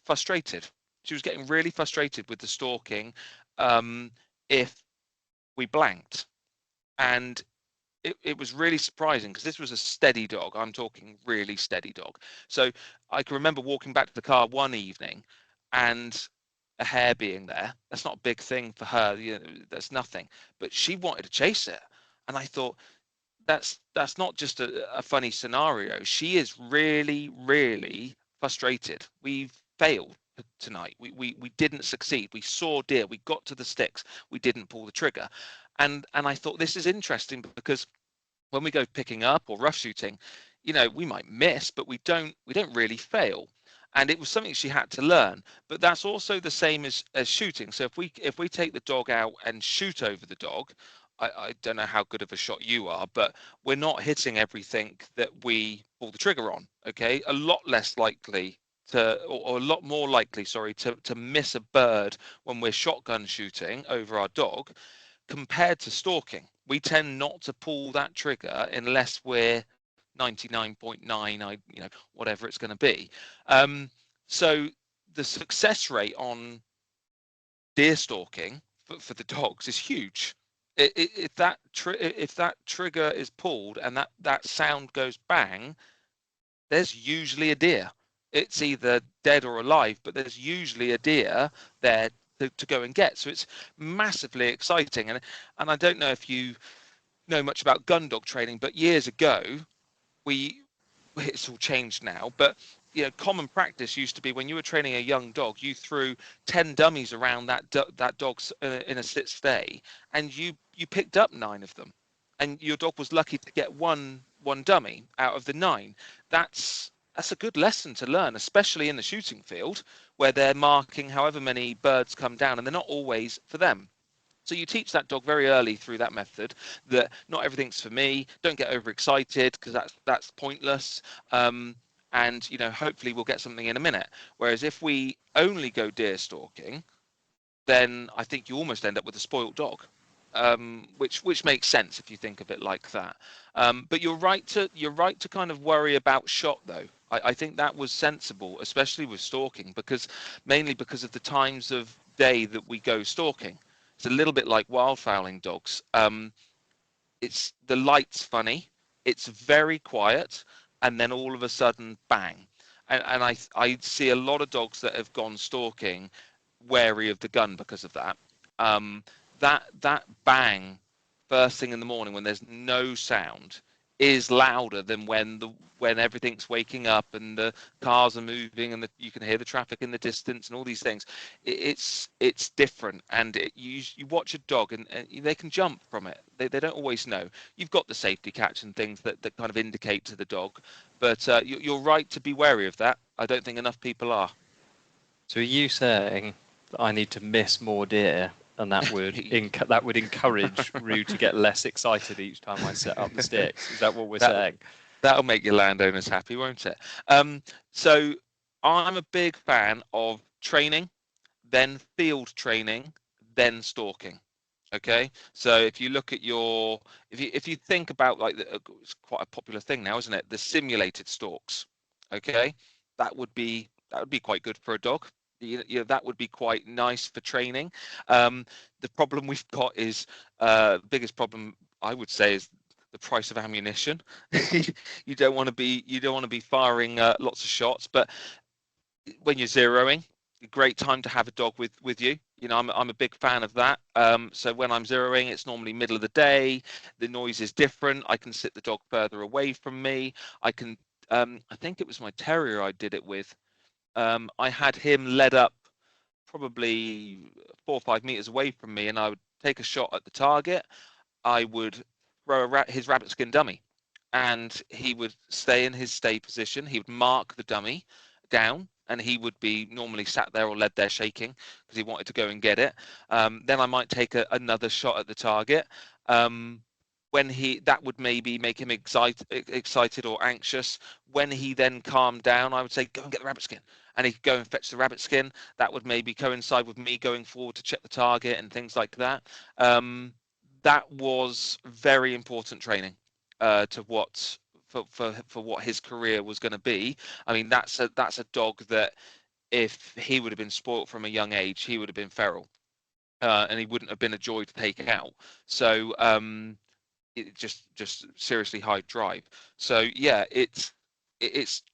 S3: frustrated. She was getting really frustrated with the stalking if we blanked. And it was really surprising because this was a steady dog. I'm talking really steady dog. So I can remember walking back to the car one evening and a hare being there. That's not a big thing for her. That's nothing. But she wanted to chase it. And I thought, that's not just a funny scenario. She is really, really frustrated. We've failed tonight. We didn't succeed. We saw deer. We got to the sticks. We didn't pull the trigger. And I thought this is interesting because when we go picking up or rough shooting, we might miss, but we don't really fail. And it was something she had to learn. But that's also the same as shooting. So if we take the dog out and shoot over the dog, I don't know how good of a shot you are, but we're not hitting everything that we pull the trigger on. Okay, a lot less likely or a lot more likely, sorry, to miss a bird when we're shotgun shooting over our dog compared to stalking. We tend not to pull that trigger unless we're 99.9, whatever it's going to be. So the success rate on deer stalking for the dogs is huge. If that trigger is pulled and that sound goes bang, there's usually a deer. It's either dead or alive, but there's usually a deer there to go and get. So it's massively exciting. And I don't know if you know much about gun dog training, but years ago, it's all changed now, but common practice used to be when you were training a young dog, you threw 10 dummies around that dog's in a sit stay, and you picked up 9 of them, and your dog was lucky to get one dummy out of the 9. That's a good lesson to learn, especially in the shooting field where they're marking however many birds come down, and they're not always for them. So you teach that dog very early through that method that not everything's for me. Don't get overexcited because that's pointless. and hopefully we'll get something in a minute. Whereas if we only go deer stalking, then I think you almost end up with a spoilt dog, which makes sense if you think of it like that. But you're right to kind of worry about shot though. I think that was sensible, especially with stalking, mainly because of the times of day that we go stalking. It's a little bit like wildfowling dogs. It's the light's funny, it's very quiet, and then all of a sudden, bang. And I see a lot of dogs that have gone stalking wary of the gun because of that. Um, that bang first thing in the morning when there's no sound is louder than when everything's waking up and the cars are moving and you can hear the traffic in the distance and all these things. It's different, and you watch a dog and they can jump from it. They don't always know. You've got the safety catch and things that kind of indicate to the dog, but you're right to be wary of that. I don't think enough people are.
S2: So are you saying that I need to miss more deer, and that would encourage Rue to get less excited each time I set up the sticks? Is that what we're saying?
S3: That'll make your landowners happy, won't it? So I'm a big fan of training, then field training, then stalking. Okay, so if you look at if you think about it's quite a popular thing now, isn't it? The simulated stalks. Okay, that would be quite good for a dog. That would be quite nice for training. The problem we've got is biggest problem I would say is the price of ammunition. You don't want to be firing lots of shots, but when you're zeroing, a great time to have a dog with you. I'm a big fan of that. So when I'm zeroing, it's normally middle of the day. The noise is different. I can sit the dog further away from me. I can. I think it was my terrier I did it with. I had him led up probably 4 or 5 meters away from me, and I would take a shot at the target. I would throw his rabbit skin dummy, and he would stay in his stay position. He would mark the dummy down, and he would be normally sat there or led there shaking because he wanted to go and get it. Then I might take another shot at the target. That would maybe make him excited or anxious. When he then calmed down, I would say, go and get the rabbit skin. And he could go and fetch the rabbit skin. That would maybe coincide with me going forward to check the target and things like that. That was very important training to what for what his career was going to be. I mean, that's a dog that if he would have been spoilt from a young age, he would have been feral, and he wouldn't have been a joy to take out. So it just seriously high drive. So yeah, it's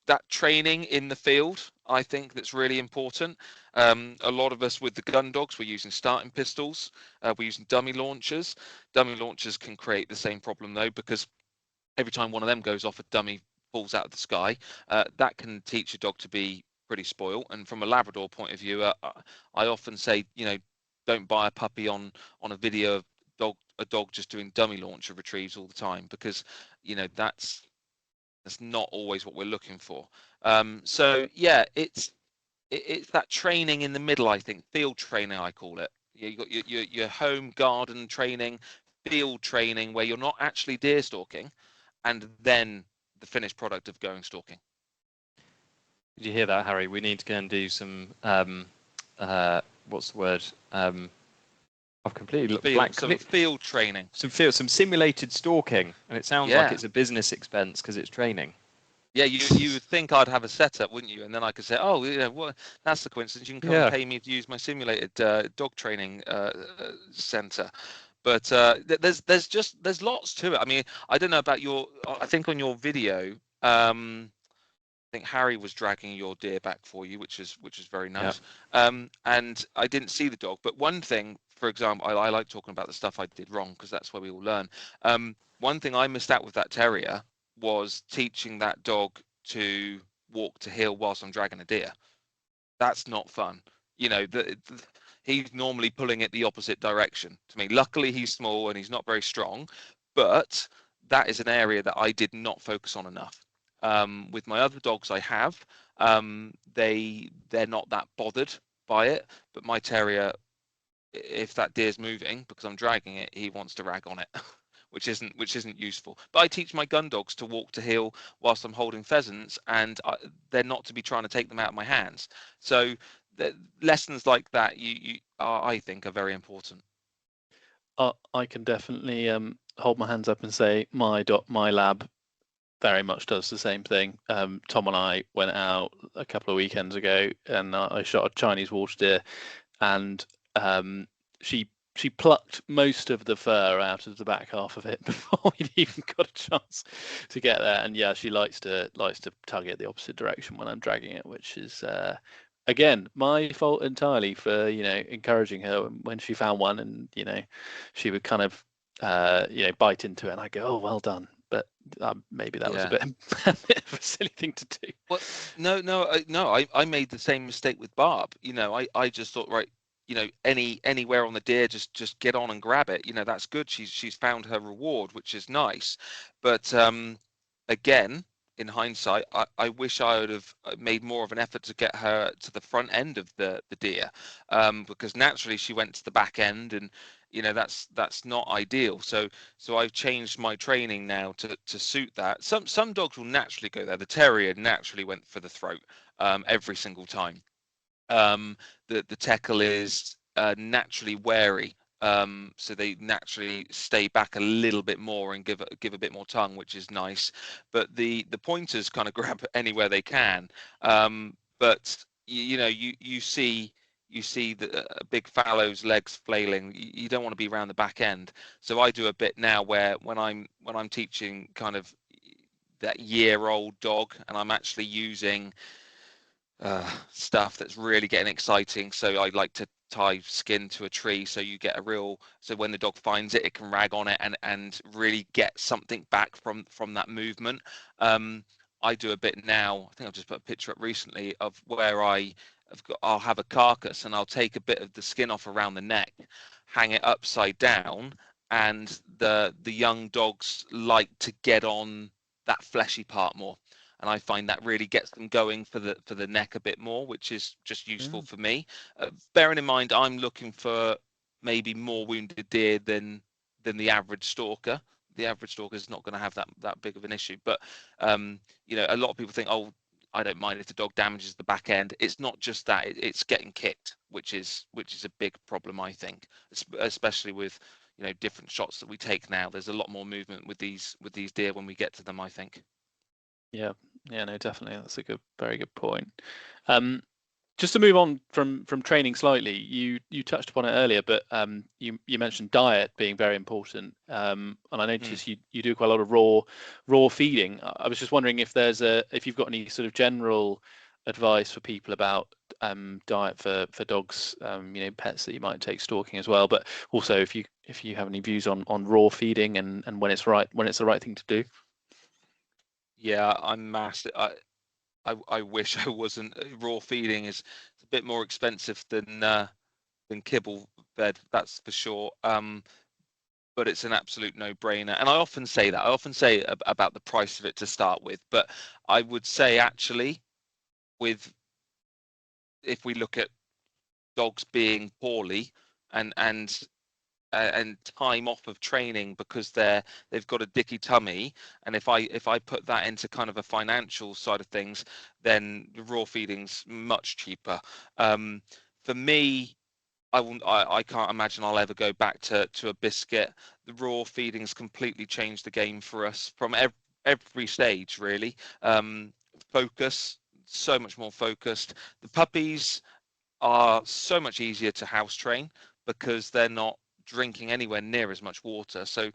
S3: that training in the field, I think, that's really important. A lot of us with the gun dogs, we're using starting pistols, we're using dummy launchers. Dummy launchers can create the same problem though, because every time one of them goes off, a dummy falls out of the sky. That can teach a dog to be pretty spoiled. And from a Labrador point of view, I often say, don't buy a puppy on a video of a dog just doing dummy launcher retrieves all the time, because that's not always what we're looking for. So yeah, it's that training in the middle, I think, field training I call it. You got your home garden training, field training, where you're not actually deer stalking, and then the finished product of going stalking.
S2: Did you hear that, Harry? We need to go and do some what's the word? I've completely looked blank.
S3: Some field training.
S2: Some simulated stalking, and it sounds like it's a business expense because it's training.
S3: Yeah, you would think I'd have a setup, wouldn't you? And then I could say, oh, well, that's the coincidence. You can come and pay me to use my simulated dog training center. But there's lots to it. I mean, I don't know about I think on your video, I think Harry was dragging your deer back for you, which is very nice. And I didn't see the dog, but one thing, for example, I like talking about the stuff I did wrong because that's where we all learn. One thing I missed out with that terrier was teaching that dog to walk to heel whilst I'm dragging a deer. That's not fun. He's normally pulling it the opposite direction to me. Luckily, he's small and he's not very strong, but that is an area that I did not focus on enough. With my other dogs I have, they're not that bothered by it, but my terrier, if that deer's moving because I'm dragging it, he wants to rag on it, which isn't useful. But I teach my gun dogs to walk to heel whilst I'm holding pheasants, and they're not to be trying to take them out of my hands. So lessons like that, I think, are very important.
S4: I can definitely hold my hands up and say my lab very much does the same thing. Tom and I went out a couple of weekends ago, and I shot a Chinese water deer, and she plucked most of the fur out of the back half of it before we'd even got a chance to get there. And yeah, she likes to tug it the opposite direction when I'm dragging it, which is again my fault entirely for encouraging her when she found one, and she would kind of bite into it, and I go, oh, well done. But maybe that was a bit of a silly thing to do.
S3: Well, no. I made the same mistake with Barb. I just thought, right, anywhere on the deer, just get on and grab it. That's good. She's found her reward, which is nice. But again, in hindsight, I wish I would have made more of an effort to get her to the front end of the deer, because naturally she went to the back end, and that's not ideal. So I've changed my training now to suit that. Some dogs will naturally go there. The terrier naturally went for the throat every single time. The Teckle is naturally wary, so they naturally stay back a little bit more and give a bit more tongue, which is nice. But the pointers kind of grab anywhere they can. But you see the big fallow's legs flailing. You don't want to be around the back end. So I do a bit now where when I'm teaching kind of that year-old dog, and I'm actually using stuff that's really getting exciting. So I like to tie skin to a tree, so you get so when the dog finds it, it can rag on it and really get something back from that movement. I do a bit now. I think I've just put a picture up recently of where I'll have a carcass, and I'll take a bit of the skin off around the neck, hang it upside down, and the young dogs like to get on that fleshy part more. And I find that really gets them going for the neck a bit more, which is just useful for me. Bearing in mind, I'm looking for maybe more wounded deer than the average stalker. The average stalker is not going to have that big of an issue. But a lot of people think, oh, I don't mind if the dog damages the back end. It's not just that; it's getting kicked, which is a big problem, I think, especially with different shots that we take now. There's a lot more movement with these deer when we get to them, I think.
S4: Yeah, no, definitely. That's a very good point. Just to move on from training slightly, you touched upon it earlier, but you mentioned diet being very important, and I noticed you do quite a lot of raw feeding. I was just wondering if you've got any sort of general advice for people about diet for dogs, pets that you might take stalking as well, but also if you have any views on raw feeding and when it's the right thing to do.
S3: Yeah, I'm massive. I wish I wasn't. Raw feeding is a bit more expensive than kibble fed, that's for sure. But it's an absolute no-brainer. And I often say that. I often say about the price of it to start with. But I would say actually, if we look at dogs being poorly and time off of training because they've got a dicky tummy, and if I put that into kind of a financial side of things, then the raw feeding's much cheaper. For me, I can't imagine I'll ever go back to a biscuit. The raw feeding's completely changed the game for us from every stage, really. Focus, so much more focused. The puppies are so much easier to house train because they're not drinking anywhere near as much water. So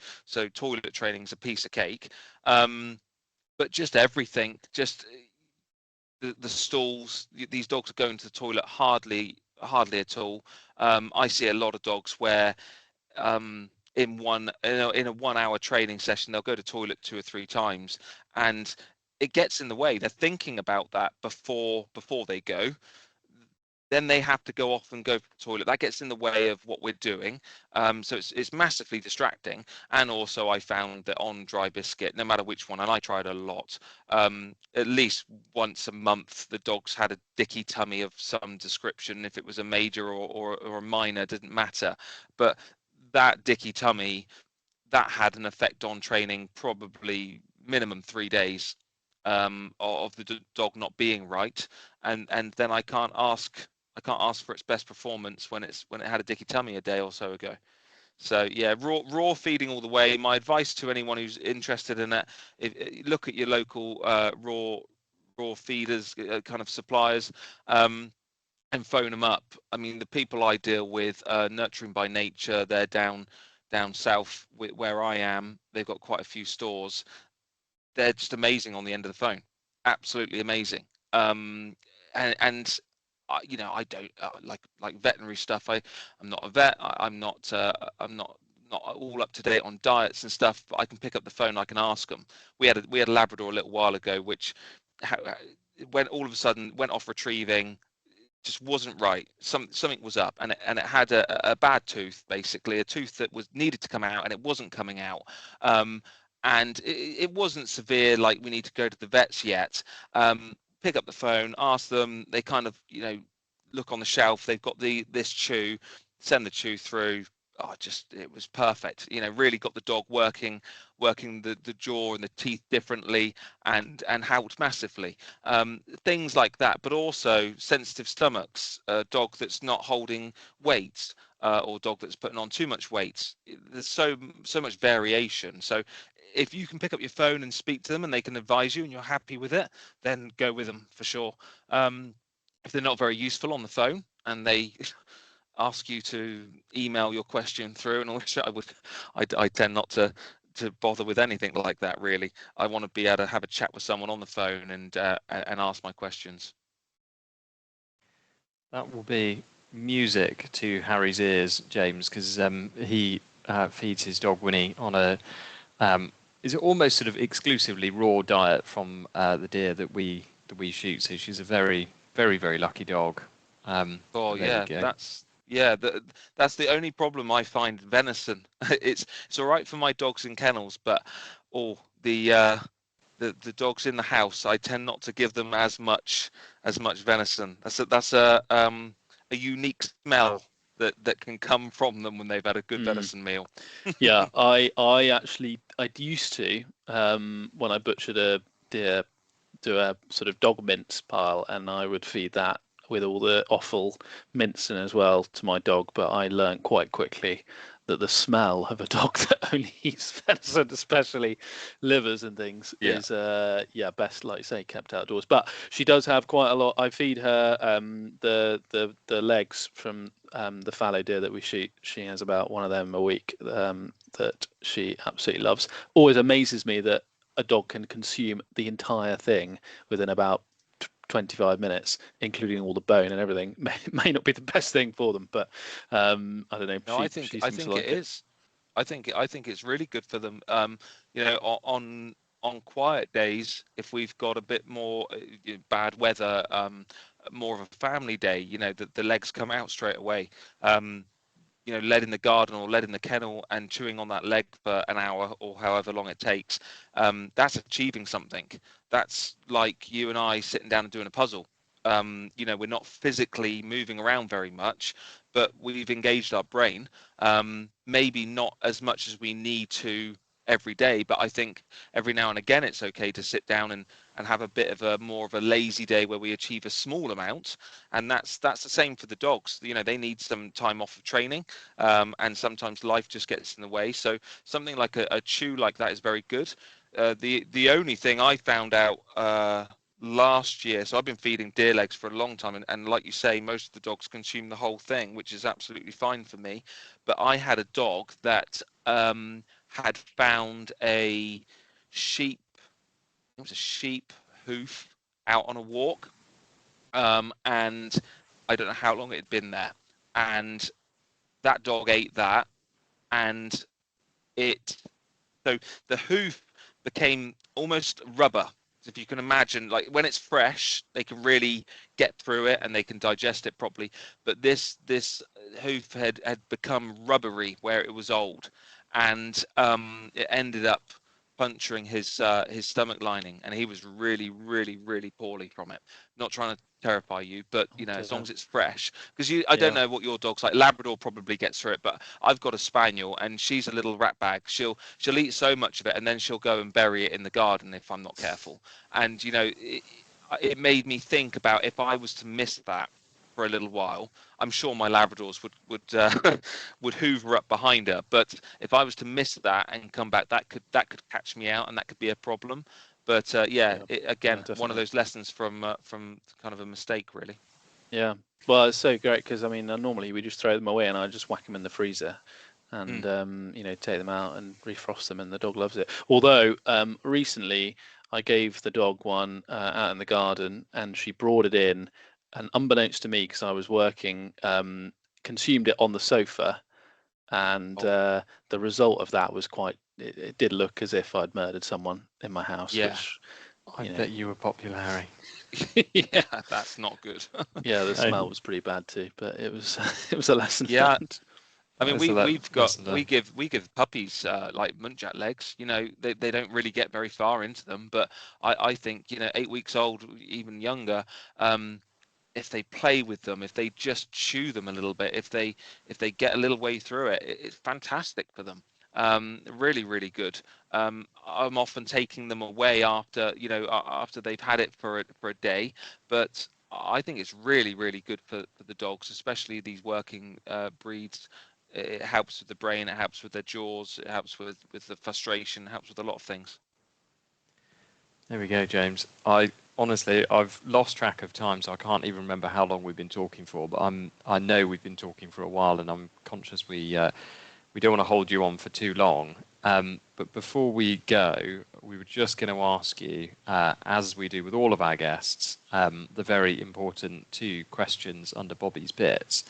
S3: toilet training is a piece of cake. But just everything, just the stalls. These dogs are going to the toilet hardly at all. I see a lot of dogs where in a 1 hour training session they'll go to toilet 2 or 3 times, and it gets in the way. They're thinking about that before they go. Then they have to go off and go to the toilet. That gets in the way of what we're doing. So it's massively distracting. And also I found that on dry biscuit, no matter which one, and I tried a lot, at least once a month, the dogs had a dicky tummy of some description. If it was a major or a minor, didn't matter. But that dicky tummy, that had an effect on training, probably minimum 3 days of the dog not being right, and then I can't ask for its best performance when it had a dicky tummy a day or so ago. So yeah, raw feeding all the way. My advice to anyone who's interested in that, look at your local raw feeders, kind of suppliers, and phone them up. I mean, the people I deal with, Nurturing by Nature, they're down south where I am. They've got quite a few stores. They're just amazing on the end of the phone, absolutely amazing. And I don't like veterinary stuff. I'm not a vet. I'm not all up to date on diets and stuff. But I can pick up the phone. I can ask them. We had a Labrador a little while ago, which when all of a sudden went off retrieving, just wasn't right. Something was up, and it had a bad tooth, basically a tooth that was needed to come out, and it wasn't coming out. And it wasn't severe, like we need to go to the vets yet. Pick up the phone, ask them. They kind of look on the shelf. They've got this chew. Send the chew through. Oh, it was perfect. Really got the dog working the jaw and the teeth differently, and helped massively. Things like that, but also sensitive stomachs, a dog that's not holding weight, or dog that's putting on too much weight. There's so much variation. So if you can pick up your phone and speak to them and they can advise you and you're happy with it, then go with them for sure. If they're not very useful on the phone and they ask you to email your question through, and I tend not to bother with anything like that, really. I want to be able to have a chat with someone on the phone and ask my questions.
S2: That will be music to Harry's ears, James, because he feeds his dog Winnie on a is it almost sort of exclusively raw diet from the deer that we shoot. So she's a very, very, very lucky dog.
S3: Oh
S2: There
S3: yeah,
S2: we go.
S3: that's the only problem I find. Venison. It's all right for my dogs in kennels, but the dogs in the house, I tend not to give them as much venison. That's a unique smell that can come from them when they've had a good venison meal.
S4: Yeah, I used to, when I butchered a deer, do a sort of dog mince pile, and I would feed that with all the offal mince in as well to my dog. But I learned quite quickly that the smell of a dog that only eats venison, especially livers and things, is best, like you say, kept outdoors. But she does have quite a lot. I feed her the legs from the fallow deer that we shoot. She has about one of them a week that she absolutely loves. Always amazes me that a dog can consume the entire thing within about 25 minutes, including all the bone and everything. May not be the best thing for them, but I don't know.
S3: No, I think it is. I think it's really good for them. On quiet days, if we've got a bit more bad weather, more of a family day, the legs come out straight away. Led in the garden or led in the kennel and chewing on that leg for an hour or however long it takes, that's achieving something. That's like you and I sitting down and doing a puzzle. We're not physically moving around very much, but we've engaged our brain. Maybe not as much as we need to every day, but I think every now and again it's okay to sit down and have a bit of a more of a lazy day where we achieve a small amount. And that's the same for the dogs. They need some time off of training, and sometimes life just gets in the way. So something like a chew like that is very good. The only thing I found out last year, so I've been feeding deer legs for a long time, and like you say, most of the dogs consume the whole thing, which is absolutely fine for me. But I had a dog that had found a sheep hoof out on a walk, and I don't know how long it had been there, and that dog ate that, and so the hoof became almost rubber. If you can imagine, like when it's fresh, they can really get through it and they can digest it properly. But this hoof had become rubbery where it was old, and it ended up puncturing his stomach lining, and he was really, really, really poorly from it. Not trying to terrify you, but as long as it's fresh, because I don't know what your dog's like. Labrador probably gets through it, but I've got a spaniel, and she's a little rat bag. She'll eat so much of it, and then she'll go and bury it in the garden if I'm not careful. And it made me think about, if I was to miss that for a little while, I'm sure my Labradors would hoover up behind her. But if I was to miss that and come back, that could catch me out, and that could be a problem. But one of those lessons from kind of a mistake, really.
S4: Yeah, well, it's so great because normally we just throw them away and I just whack them in the freezer, and take them out and refrost them, and the dog loves it. Although recently I gave the dog one out in the garden, and she brought it in, and unbeknownst to me, because I was working, consumed it on the sofa, and the result of that was it did look as if I'd murdered someone in my house.
S3: Yeah.
S4: Which,
S2: I bet you were popular, Harry.
S3: Yeah, that's not good.
S4: Yeah, the smell was pretty bad too, but it was a lesson.
S3: Yeah.
S4: learned.
S3: I mean, we give puppies like muntjac legs. They don't really get very far into them, but I think 8 weeks old, even younger, if they play with them, if they just chew them a little bit, if they get a little way through it, it's fantastic for them. Really, really good. I'm often taking them away after they've had it for a day, but I think it's really, really good for the dogs, especially these working breeds. It helps with the brain, it helps with their jaws, it helps with the frustration, it helps with a lot of things.
S2: There we go, James. Honestly, I've lost track of time, so I can't even remember how long we've been talking for. But I know we've been talking for a while, and I'm conscious we don't want to hold you on for too long. But before we go, we were just going to ask you, as we do with all of our guests, the very important 2 questions under Bobby's bits.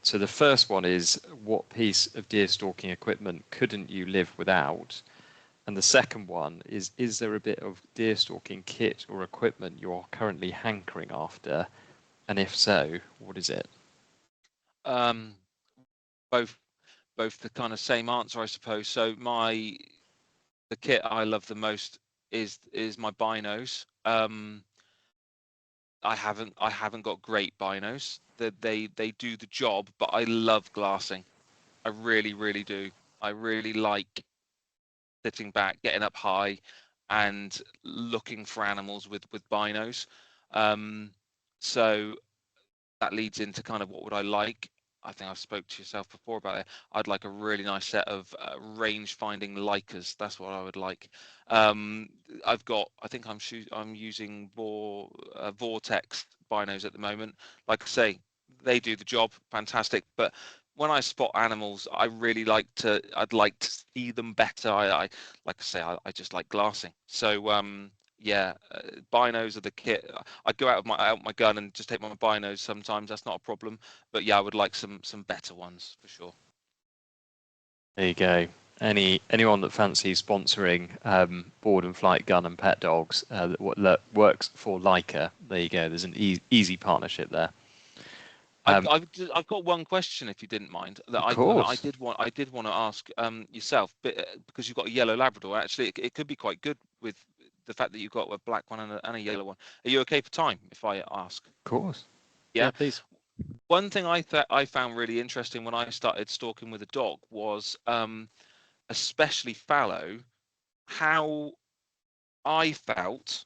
S2: So the first one is, what piece of deer stalking equipment couldn't you live without? And the second one is there a bit of deer stalking kit or equipment you're currently hankering after? And if so, what is it?
S3: Both the kind of same answer, I suppose. So the kit I love the most is my binos. I haven't got great binos. They do the job, but I love glassing. I really, really do. I really like sitting back, getting up high, and looking for animals with binos. So that leads into kind of what would I like. I think I've spoke to yourself before about it. I'd like a really nice set of range finding Leicas. That's what I would like. I think I'm using Vortex binos at the moment. Like I say, they do the job, fantastic. But when I spot animals, I'd like to see them better. I like I say, I just like glassing. So binos are the kit. I go out my gun and just take my binos sometimes. That's not a problem. But yeah, I would like some better ones for sure.
S2: There you go. Anyone that fancies sponsoring Bordon Flight Gun and Pet Dogs that works for Leica, there you go. There's an easy partnership there.
S3: I've got one question, if you didn't mind, that I did want to ask yourself, because you've got a yellow Labrador. Actually, it could be quite good with the fact that you've got a black one and a yellow one. Are you okay for time if I ask?
S2: Of course.
S3: Yeah,
S4: please.
S3: One thing I found really interesting when I started stalking with a dog was, especially fallow, how I felt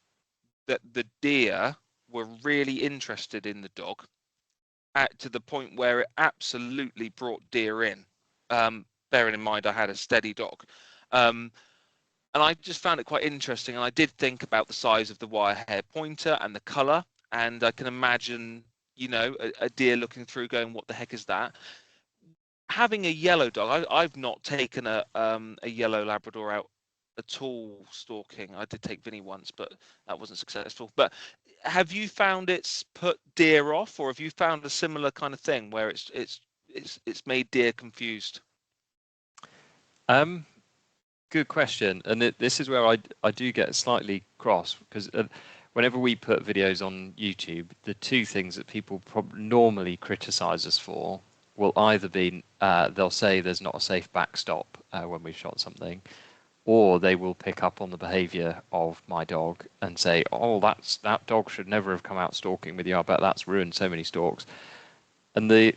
S3: that the deer were really interested in the dog, to the point where it absolutely brought deer in. Bearing in mind I had a steady dog. And I just found it quite interesting, and I did think about the size of the wire hair pointer and the colour, and I can imagine, a deer looking through going, what the heck is that? Having a yellow dog, I've not taken a yellow Labrador out at all stalking. I did take Vinny once, but that wasn't successful. But have you found it's put deer off, or have you found a similar kind of thing where it's made deer confused?
S2: Good question, and this is where I do get slightly cross, because whenever we put videos on YouTube, the 2 things that people normally criticise us for will either be they'll say there's not a safe backstop when we shot something, or they will pick up on the behaviour of my dog and say, "Oh, that dog should never have come out stalking with you. I bet that's ruined so many stalks." And the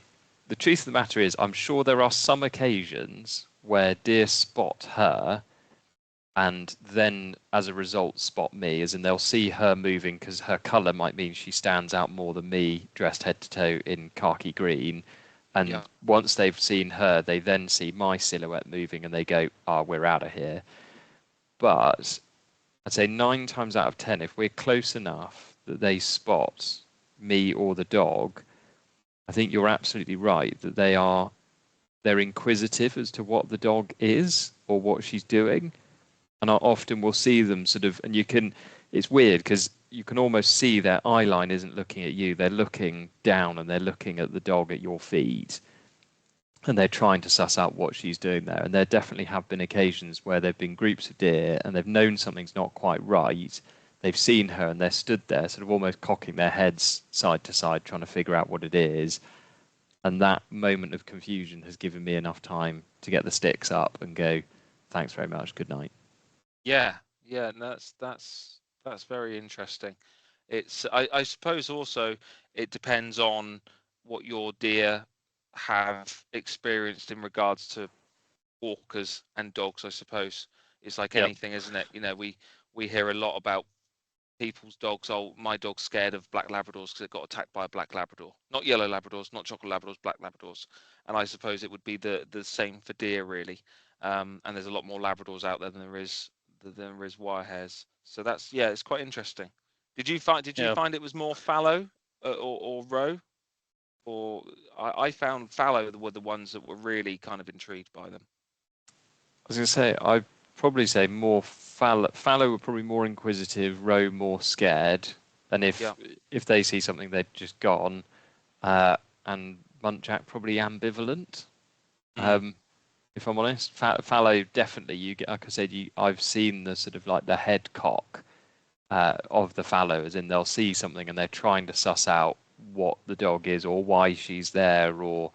S2: truth of the matter is, I'm sure there are some occasions where deer spot her and then as a result spot me, as in they'll see her moving because her colour might mean she stands out more than me, dressed head to toe in khaki green. And
S3: Yeah.
S2: once they've seen her, they then see my silhouette moving and they go, "Ah, we're out of here." But I'd say 9 times out of 10, if we're close enough that they spot me or the dog, I think you're absolutely right that they're inquisitive as to what the dog is or what she's doing. And I often will see them sort of, and it's weird because you can almost see their eye line isn't looking at you. They're looking down and they're looking at the dog at your feet. And they're trying to suss out what she's doing there. And there definitely have been occasions where there've been groups of deer and they've known something's not quite right. They've seen her and they're stood there sort of almost cocking their heads side to side trying to figure out what it is. And that moment of confusion has given me enough time to get the sticks up and go, "Thanks very much, good night."
S3: Yeah, yeah, no, that's very interesting. I suppose also it depends on what your deer have experienced in regards to walkers and dogs, I suppose. It's like
S4: Yep.
S3: anything, isn't it? We hear a lot about people's dogs. Oh, my dog's scared of black Labradors because it got attacked by a black Labrador. Not yellow Labradors, not chocolate Labradors, black Labradors. And I suppose it would be the same for deer, really. And there's a lot more Labradors out there than there is wire hairs. So it's quite interesting. Did you find it was more fallow or roe? Or I found fallow were the ones that were really kind of intrigued by them.
S2: I was going to say, I'd probably say more fallow were probably more inquisitive, roe more scared. And if they see something, they've just gone. And muntjac probably ambivalent. If I'm honest, fallow definitely. You get, like I said, I've seen the sort of like the head cock of the fallow, as in they'll see something and they're trying to suss out what the dog is or why she's there or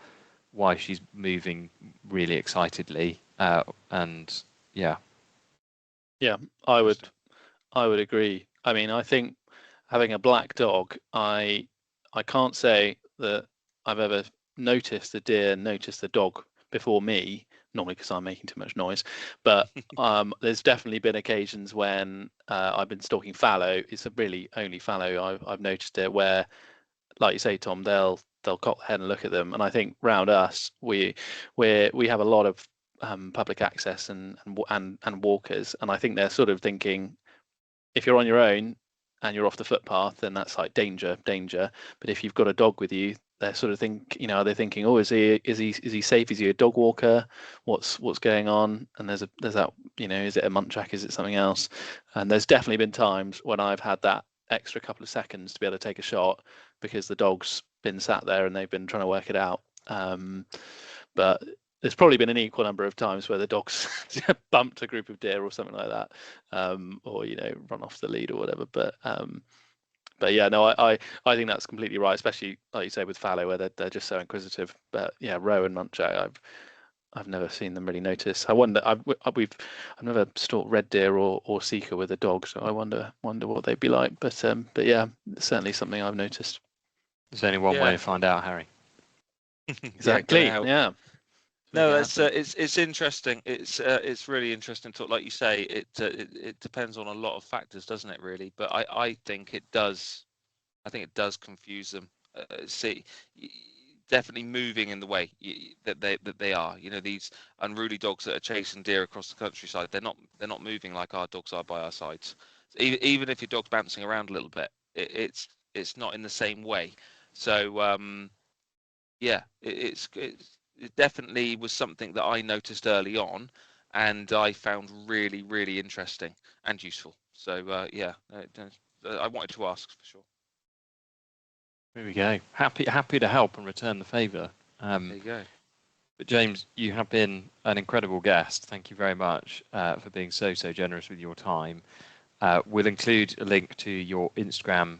S2: why she's moving really excitedly. And yeah,
S4: I would agree. I mean, I think having a black dog, I can't say that I've ever noticed the deer notice the dog before me, normally because I'm making too much noise. But there's definitely been occasions when I've been stalking fallow. It's really only fallow I've noticed it, where, like you say, Tom, they'll cock their head and look at them. And I think round us, we have a lot of public access and walkers, and I think they're sort of thinking, if you're on your own and you're off the footpath, then that's like danger. But if you've got a dog with you, they're sort of are they thinking, oh, is he safe? Is he a dog walker? What's going on? And there's that, is it a muntjac? Is it something else? And there's definitely been times when I've had that extra couple of seconds to be able to take a shot because the dog's been sat there and they've been trying to work it out. But there's probably been an equal number of times where the dog's bumped a group of deer or something like that, or run off the lead or whatever. But yeah, no, I think that's completely right, especially like you say with fallow, where they're just so inquisitive. But yeah, roe and muntjac, I've never seen them really notice. I wonder, I've never stalked red deer or seeker with a dog, so I wonder what they'd be like. But yeah, it's certainly something I've noticed.
S2: there's only one way to find out, Harry.
S4: Exactly. Yeah.
S3: No, it's interesting. It's really interesting to talk. Like you say, it depends on a lot of factors, doesn't it? Really, but I think it does. I think it does confuse them. Definitely moving in the way that they are. These unruly dogs that are chasing deer across the countryside. They're not moving like our dogs are by our sides. Even if your dog's bouncing around a little bit, it's not in the same way. So it definitely was something that I noticed early on, and I found really, really interesting and useful. So I wanted to ask for sure.
S2: There we go. Happy to help and return the favour.
S3: There you go.
S2: But James, you have been an incredible guest. Thank you very much for being so generous with your time. We'll include a link to your Instagram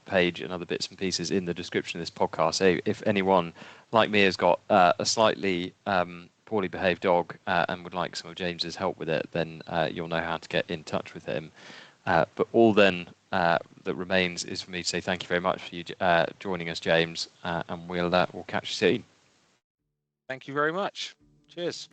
S2: page and other bits and pieces in the description of this podcast. So if anyone like me has got a slightly poorly behaved dog and would like some of James's help with it, then you'll know how to get in touch with him. But all then that remains is for me to say thank you very much for you joining us, James, and we'll catch you soon.
S3: Thank you very much. Cheers.